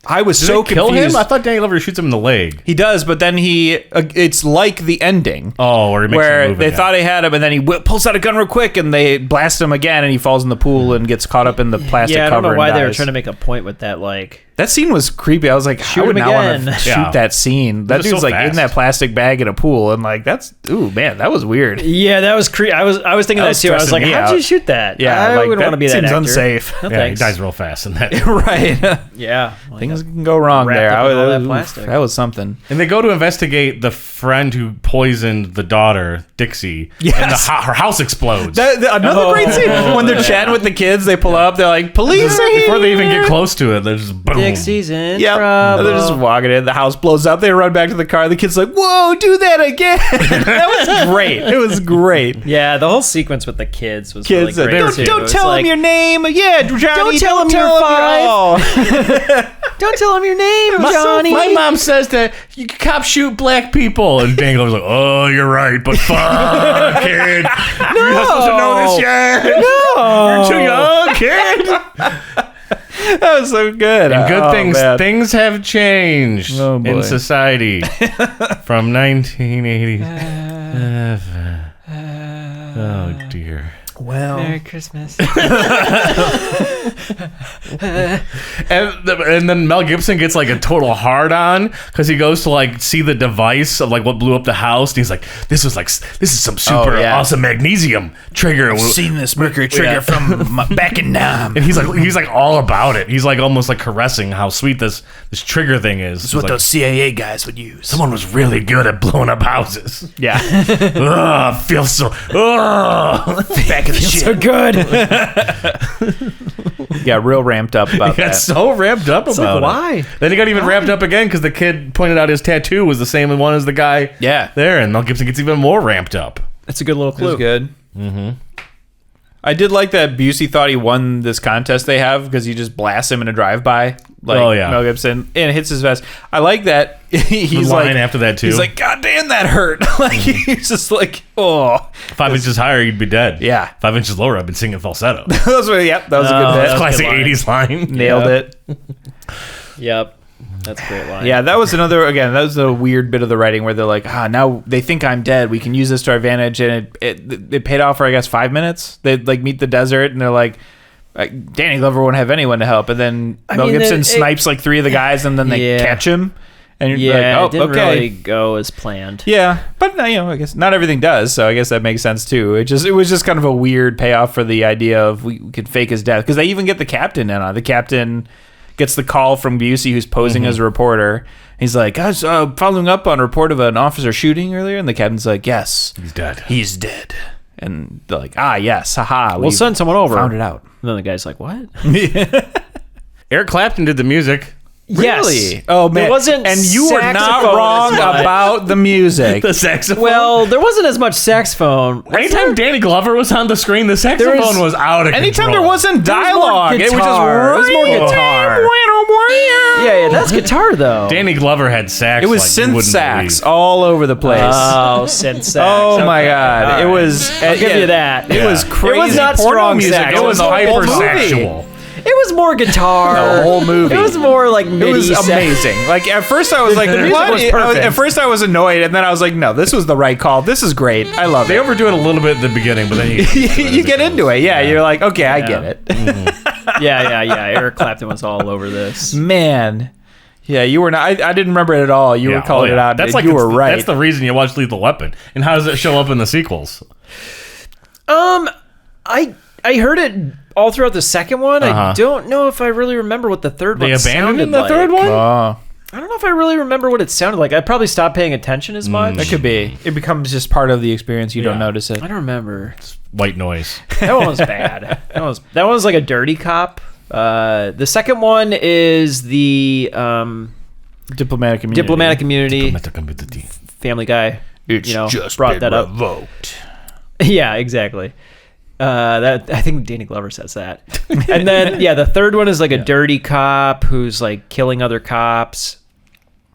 Speaker 3: I was so confused.
Speaker 2: Kill him? I thought Danny Glover shoots him in the leg.
Speaker 3: He does, but then it's like the ending.
Speaker 2: Oh,
Speaker 3: where they thought he had him, and then he pulls out a gun real quick, and they blast him again, and he falls in the pool and gets caught up in the plastic cover.
Speaker 5: Yeah, I don't know why they were
Speaker 3: dies.
Speaker 5: trying to make a point with that. Like,
Speaker 3: that scene was creepy. I was like,
Speaker 5: shoot
Speaker 3: I would
Speaker 5: him
Speaker 3: not want
Speaker 5: again.
Speaker 3: to shoot that scene. That dude's
Speaker 2: so
Speaker 3: like in that plastic bag in a pool, and like ooh man, that was weird.
Speaker 5: Yeah, that was creepy. I was thinking that too. I was like, how'd you shoot that?
Speaker 3: Yeah,
Speaker 5: I
Speaker 3: like,
Speaker 5: wouldn't want to be that
Speaker 3: seems
Speaker 5: actor.
Speaker 3: unsafe.
Speaker 5: No,
Speaker 2: Yeah, he dies real fast in that.
Speaker 3: Right.
Speaker 5: Yeah,
Speaker 3: things can go wrong
Speaker 5: wrapped
Speaker 3: there.
Speaker 5: up in all that plastic.
Speaker 3: That was something.
Speaker 2: And they go to investigate the friend who poisoned the daughter, Dixie.
Speaker 3: Yes.
Speaker 2: And her house explodes.
Speaker 3: Another great scene when they're chatting with the kids. They pull up. They're like, "Police are here!"
Speaker 2: Before they even get close to it, they're just boom.
Speaker 5: Yeah, Alex, he's in
Speaker 3: Yep.
Speaker 5: trouble.
Speaker 3: And they're just walking in. The house blows up. They run back to the car. The kid's like, whoa, do that again. That was great. It was great.
Speaker 5: Yeah, the whole sequence with the kids was
Speaker 3: Kids,
Speaker 5: really great too.
Speaker 3: don't
Speaker 5: It's
Speaker 3: tell
Speaker 5: like,
Speaker 3: him your name. Yeah, Johnny,
Speaker 5: Don't tell him you're 5. Don't tell him your name, Johnny.
Speaker 2: My mom says that you cops shoot black people, and Dangler's like, "Oh, you're right, but fuck, kid, you're not supposed to know this yet.
Speaker 5: No,
Speaker 2: You're too young, kid."
Speaker 3: That was so good.
Speaker 2: And good
Speaker 3: man.
Speaker 2: things have changed
Speaker 3: Oh, boy.
Speaker 2: in society from 1980. Oh dear.
Speaker 3: Well,
Speaker 5: Merry Christmas.
Speaker 2: And then Mel Gibson gets like a total hard on because he goes to like see the device of like what blew up the house, and he's like, "This is some super awesome magnesium trigger."
Speaker 3: I've seen this mercury trigger from back in Nam.
Speaker 2: And he's like all about it. He's like almost like caressing how sweet this trigger thing is.
Speaker 3: It's what those CIA guys would use.
Speaker 2: Someone was really good at blowing up houses.
Speaker 3: Yeah.
Speaker 2: Ugh, feels so. Ugh.
Speaker 3: Back in the shit.
Speaker 5: So good.
Speaker 3: Got real ramped up about
Speaker 2: He got
Speaker 3: that.
Speaker 2: so ramped up about
Speaker 5: like,
Speaker 2: it.
Speaker 5: why?
Speaker 2: Then he got even ramped up again because the kid pointed out his tattoo was the same one as the guy there, and Mel Gibson gets even more ramped up.
Speaker 5: That's a good little
Speaker 3: It
Speaker 5: clue.
Speaker 3: was good. Mm-hmm. I did like that Busey thought he won this contest they have because he just blasts him in a drive-by. Like Mel Gibson, and hits his vest. I like that. He's
Speaker 2: line
Speaker 3: like
Speaker 2: after that too.
Speaker 3: He's like, God damn, that hurt. Like he's just like, oh.
Speaker 2: 5 inches higher, you'd be dead.
Speaker 3: Yeah.
Speaker 2: 5 inches lower, I've been singing falsetto.
Speaker 3: That was a good bit.
Speaker 2: Classic 80s line.
Speaker 3: Nailed it.
Speaker 5: Yep. That's a great line.
Speaker 3: Yeah, that was that was a weird bit of the writing where they're like, now they think I'm dead. We can use this to our advantage. And it paid off for, I guess, 5 minutes. They like meet the desert and they're like, Danny Glover won't have anyone to help. And then Mel Gibson snipes like 3 of the guys and then they catch him. And you're like, oh,
Speaker 5: it didn't
Speaker 3: okay.
Speaker 5: really go as planned.
Speaker 3: Yeah, but I guess not everything does, so I guess that makes sense too. It was just kind of a weird payoff for the idea of we could fake his death because they even get the captain in on it. The captain gets the call from Busey, who's posing as a reporter. He's like, I was following up on a report of an officer shooting earlier, and the captain's like, yes, he's dead. And they're like, yes, haha.
Speaker 5: We'll send someone over.
Speaker 3: Found it out.
Speaker 5: And then the guy's like, what?
Speaker 2: Eric Clapton did the music.
Speaker 3: Really?
Speaker 5: Yes.
Speaker 3: Oh, man.
Speaker 5: There wasn't
Speaker 3: and you were not
Speaker 5: saxophone
Speaker 3: wrong
Speaker 5: as much.
Speaker 3: about the music.
Speaker 2: The saxophone.
Speaker 5: Well, there wasn't as much saxophone.
Speaker 2: Anytime Danny Glover was on the screen, the saxophone was out of
Speaker 3: Anytime
Speaker 2: control.
Speaker 3: there wasn't dialogue, it was just
Speaker 5: It was more guitar. Yeah, that's guitar though.
Speaker 2: Danny Glover had sax.
Speaker 3: It was
Speaker 2: like you
Speaker 3: synth
Speaker 2: wouldn't
Speaker 3: sax
Speaker 2: believe.
Speaker 3: all over the place.
Speaker 5: Oh, synth sax.
Speaker 3: Oh my God!
Speaker 5: All
Speaker 3: It
Speaker 5: right.
Speaker 3: was.
Speaker 5: I'll give you that.
Speaker 3: It was crazy.
Speaker 5: It was not
Speaker 3: porno
Speaker 5: strong
Speaker 3: music.
Speaker 5: sax.
Speaker 3: It was
Speaker 5: The whole
Speaker 3: hyper
Speaker 5: movie.
Speaker 3: sexual.
Speaker 5: It was more guitar.
Speaker 3: The whole movie.
Speaker 5: It was more like MIDI.
Speaker 3: It was
Speaker 5: sax.
Speaker 3: amazing. Like at first I was like,
Speaker 5: The music
Speaker 3: what?
Speaker 5: was perfect.
Speaker 3: At first I was annoyed, and then I was like, no, this was the right call. This is great. I love
Speaker 2: They
Speaker 3: it.
Speaker 2: overdo it a little bit at the beginning, but then
Speaker 3: You get into it. Yeah, you're like, okay, I get it.
Speaker 5: Yeah. Eric Clapton was all over this.
Speaker 3: Man. Yeah, you were not. I didn't remember it at all. You were calling it out.
Speaker 2: That's
Speaker 3: and
Speaker 2: like
Speaker 3: you were right.
Speaker 2: That's the reason you watch Lethal Weapon. And how does it show up in the sequels?
Speaker 5: I heard it all throughout the second one. I don't know if I really remember what the third one
Speaker 2: They
Speaker 5: sounded
Speaker 2: abandoned the
Speaker 5: like.
Speaker 2: third one?
Speaker 3: Oh.
Speaker 5: I don't know if I really remember what it sounded like. I probably stopped paying attention as much.
Speaker 3: That could be. It becomes just part of the experience. You don't notice it.
Speaker 5: I don't remember.
Speaker 2: White noise.
Speaker 5: That one was bad. That one was like a dirty cop. The second one is the
Speaker 3: Diplomatic immunity.
Speaker 5: Diplomatic immunity. Family Guy.
Speaker 3: It's
Speaker 5: just brought that
Speaker 3: revoked.
Speaker 5: up. Yeah, exactly. That I think Danny Glover says that. And then the third one is like a dirty cop who's like killing other cops.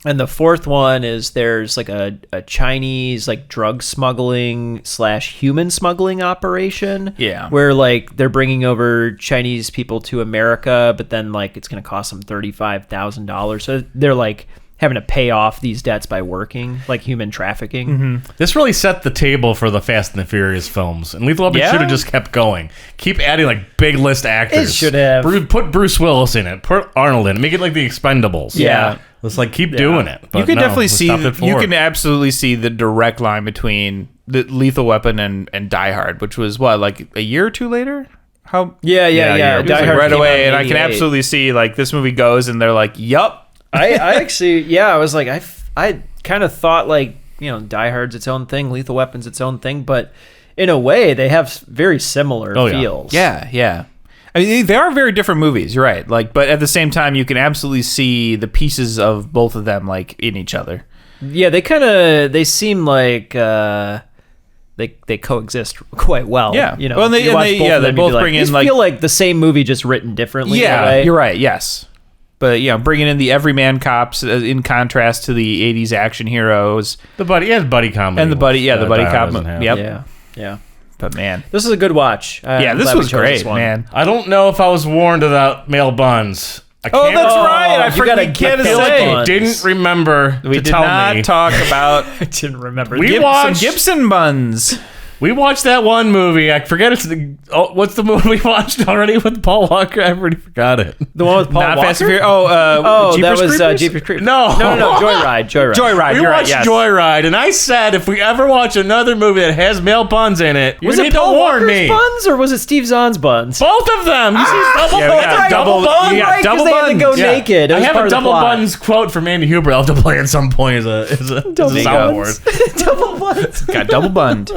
Speaker 5: And the fourth one is there's like a Chinese like drug smuggling / human smuggling operation.
Speaker 3: Yeah.
Speaker 5: Where like they're bringing over Chinese people to America, but then like it's going to cost them $35,000. So they're like having to pay off these debts by working, like human trafficking.
Speaker 3: Mm-hmm.
Speaker 2: This really set the table for the Fast and the Furious films. And Lethal Weapon should have just kept going. Keep adding like big list actors.
Speaker 5: It should have.
Speaker 2: Put Bruce Willis in it. Put Arnold in it. Make it like the Expendables.
Speaker 5: Yeah.
Speaker 2: Let's like keep doing it. But
Speaker 3: You can
Speaker 2: no,
Speaker 3: definitely
Speaker 2: we
Speaker 3: see.
Speaker 2: stopped at 4.
Speaker 3: You can absolutely see the direct line between the Lethal Weapon and Die Hard, which was what, like a year or two later. How?
Speaker 5: Yeah.
Speaker 3: It was,
Speaker 5: Die
Speaker 3: like,
Speaker 5: Hard
Speaker 3: right
Speaker 5: came
Speaker 3: away,
Speaker 5: out in
Speaker 3: and I can
Speaker 5: 88.
Speaker 3: absolutely see like this movie goes, and they're like, "Yup."
Speaker 5: I actually, I was like, I kind of thought like, Die Hard's its own thing, Lethal Weapon's its own thing, but in a way they have very similar feels.
Speaker 3: Yeah. I mean, they are very different movies. You're right. Like, but at the same time, you can absolutely see the pieces of both of them like in each other.
Speaker 5: Yeah, they seem like they coexist quite well.
Speaker 3: Yeah,
Speaker 5: you know.
Speaker 3: Well, they both bring in like
Speaker 5: feel like the same movie just written differently.
Speaker 3: Yeah,
Speaker 5: in a way.
Speaker 3: you're right. Yes, but bringing in the everyman cops in contrast to the '80s action heroes,
Speaker 2: the buddy comedy,
Speaker 3: and the buddy cop. Yep.
Speaker 5: Yeah.
Speaker 3: But man,
Speaker 5: this is a good watch.
Speaker 3: This was great, man.
Speaker 2: I don't know if I was warned about male buns.
Speaker 3: Oh, that's right. I forgot to say.
Speaker 2: I didn't remember.
Speaker 3: We did not talk about.
Speaker 5: I didn't remember.
Speaker 2: We watched
Speaker 3: some Gibson buns.
Speaker 2: We watched that one movie. I forget what's the movie we watched already with Paul Walker? I already forgot it.
Speaker 5: The one with Paul Walker?
Speaker 3: Fast and Furious.
Speaker 5: That was Jeepers Creepers.
Speaker 2: No.
Speaker 5: Joyride.
Speaker 2: We watched Joyride, and I said if we ever watch another movie that has male buns in it, you need to warn me.
Speaker 5: Buns or was it Steve Zahn's buns?
Speaker 2: Both of them. You see double buns.
Speaker 5: Double buns.
Speaker 2: You got double
Speaker 5: They
Speaker 2: buns.
Speaker 5: had to go naked.
Speaker 2: I have a double buns quote from Andy Hubert. I'll have to play at some point as a soundboard.
Speaker 5: Double buns.
Speaker 3: Got double bunned.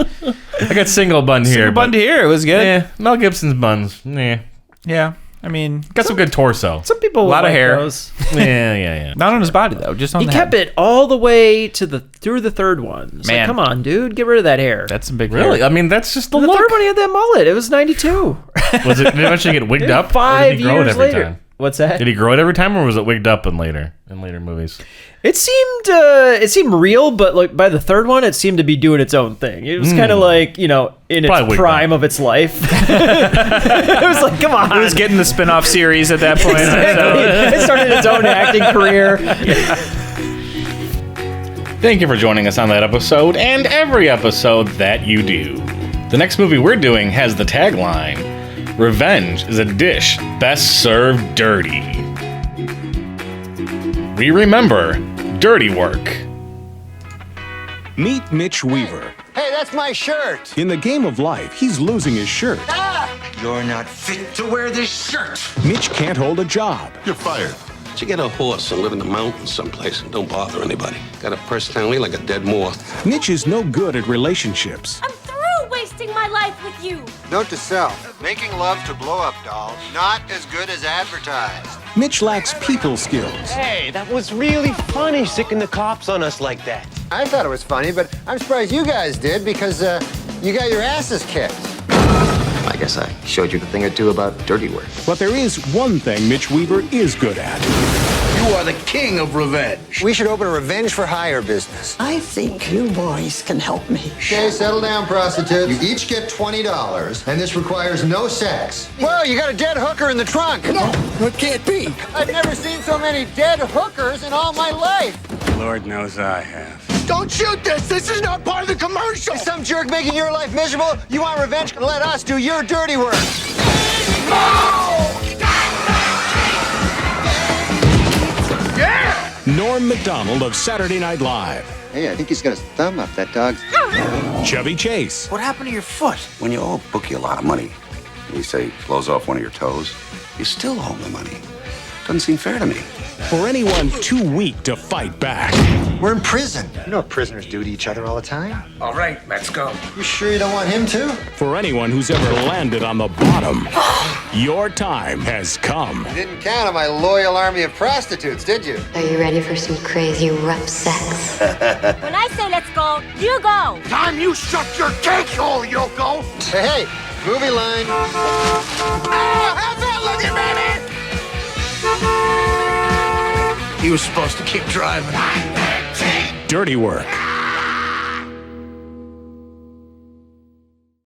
Speaker 2: I got single bun here.
Speaker 3: Single bun here. It was good.
Speaker 2: Yeah, Mel Gibson's buns.
Speaker 3: Yeah. I mean,
Speaker 2: got some good torso.
Speaker 5: Some people
Speaker 3: a lot of hair.
Speaker 5: Those.
Speaker 2: Yeah.
Speaker 3: Not on his body though. Just on.
Speaker 5: He
Speaker 3: the
Speaker 5: kept
Speaker 3: head.
Speaker 5: it all the way to through the third one. So
Speaker 3: Man,
Speaker 5: come on, dude, get rid of that hair.
Speaker 3: That's some big.
Speaker 2: Really?
Speaker 3: hair.
Speaker 2: I mean, that's just the
Speaker 5: third
Speaker 2: look.
Speaker 5: one he had that mullet. It was 92.
Speaker 2: Was it? Did it eventually get wigged up?
Speaker 5: 5
Speaker 2: or did he grow
Speaker 5: years
Speaker 2: it every
Speaker 5: later.
Speaker 2: Time?
Speaker 5: What's that?
Speaker 2: Did he grow it every time, or was it wigged up in later movies?
Speaker 5: It seemed real, but like by the third one, it seemed to be doing its own thing. It was kind of like, in its prime of its life. It was like, come on.
Speaker 3: It was getting the spin-off series at that point.
Speaker 5: It started its own acting career.
Speaker 1: Thank you for joining us on that episode and every episode that you do. The next movie we're doing has the tagline, "Revenge is a dish best served dirty." We remember dirty work.
Speaker 13: Meet Mitch Weaver.
Speaker 14: Hey, that's my shirt.
Speaker 13: In the game of life, he's losing his shirt.
Speaker 14: You're not fit to wear this shirt.
Speaker 13: Mitch can't hold a job.
Speaker 15: You're fired. You get a horse and live in the mountains someplace and don't bother anybody. Got a personality like a dead moth.
Speaker 13: Mitch is no good at relationships.
Speaker 16: I'm through wasting my life with you.
Speaker 14: Note to self, making love to blow-up dolls, not as good as advertised.
Speaker 13: Mitch lacks people skills.
Speaker 17: Hey, that was really funny, sicking the cops on us like that.
Speaker 14: I thought it was funny, but I'm surprised you guys did because you got your asses kicked.
Speaker 18: I guess I showed you a thing or two about dirty work.
Speaker 13: But there is one thing Mitch Weaver is good at.
Speaker 14: You are the king of revenge. We should open a revenge for hire business.
Speaker 19: I think you boys can help me.
Speaker 14: Okay, settle down, prostitutes. You each get $20, and this requires no sex. Whoa, you got a dead hooker in the trunk.
Speaker 19: No, it can't be.
Speaker 14: I've never seen so many dead hookers in all my life.
Speaker 15: Lord knows I have.
Speaker 14: Don't shoot this! This is not part of the commercial! Is some jerk making your life miserable? You want revenge? Let us do your dirty work.
Speaker 13: Yeah! Norm Macdonald of Saturday Night Live.
Speaker 14: Hey, I think he's got his thumb up that dog's.
Speaker 13: Chevy Chase.
Speaker 14: What happened to your foot?
Speaker 15: When you owe Bookie a lot of money, and you say blows off one of your toes, you still owe him the money. Doesn't seem fair to me.
Speaker 13: For anyone too weak to fight back.
Speaker 14: We're in prison. You know what prisoners do to each other all the time?
Speaker 15: All right, let's go.
Speaker 14: You sure you don't want him to?
Speaker 13: For anyone who's ever landed on the bottom, your time has come.
Speaker 14: You didn't count on my loyal army of prostitutes, did you?
Speaker 20: Are you ready for some crazy rough sex?
Speaker 16: When I say let's go, you go.
Speaker 14: Time you shut your cake hole, you'll go. Hey, movie line. How's that looking, baby?
Speaker 15: He was supposed to keep driving.
Speaker 13: Dirty Work.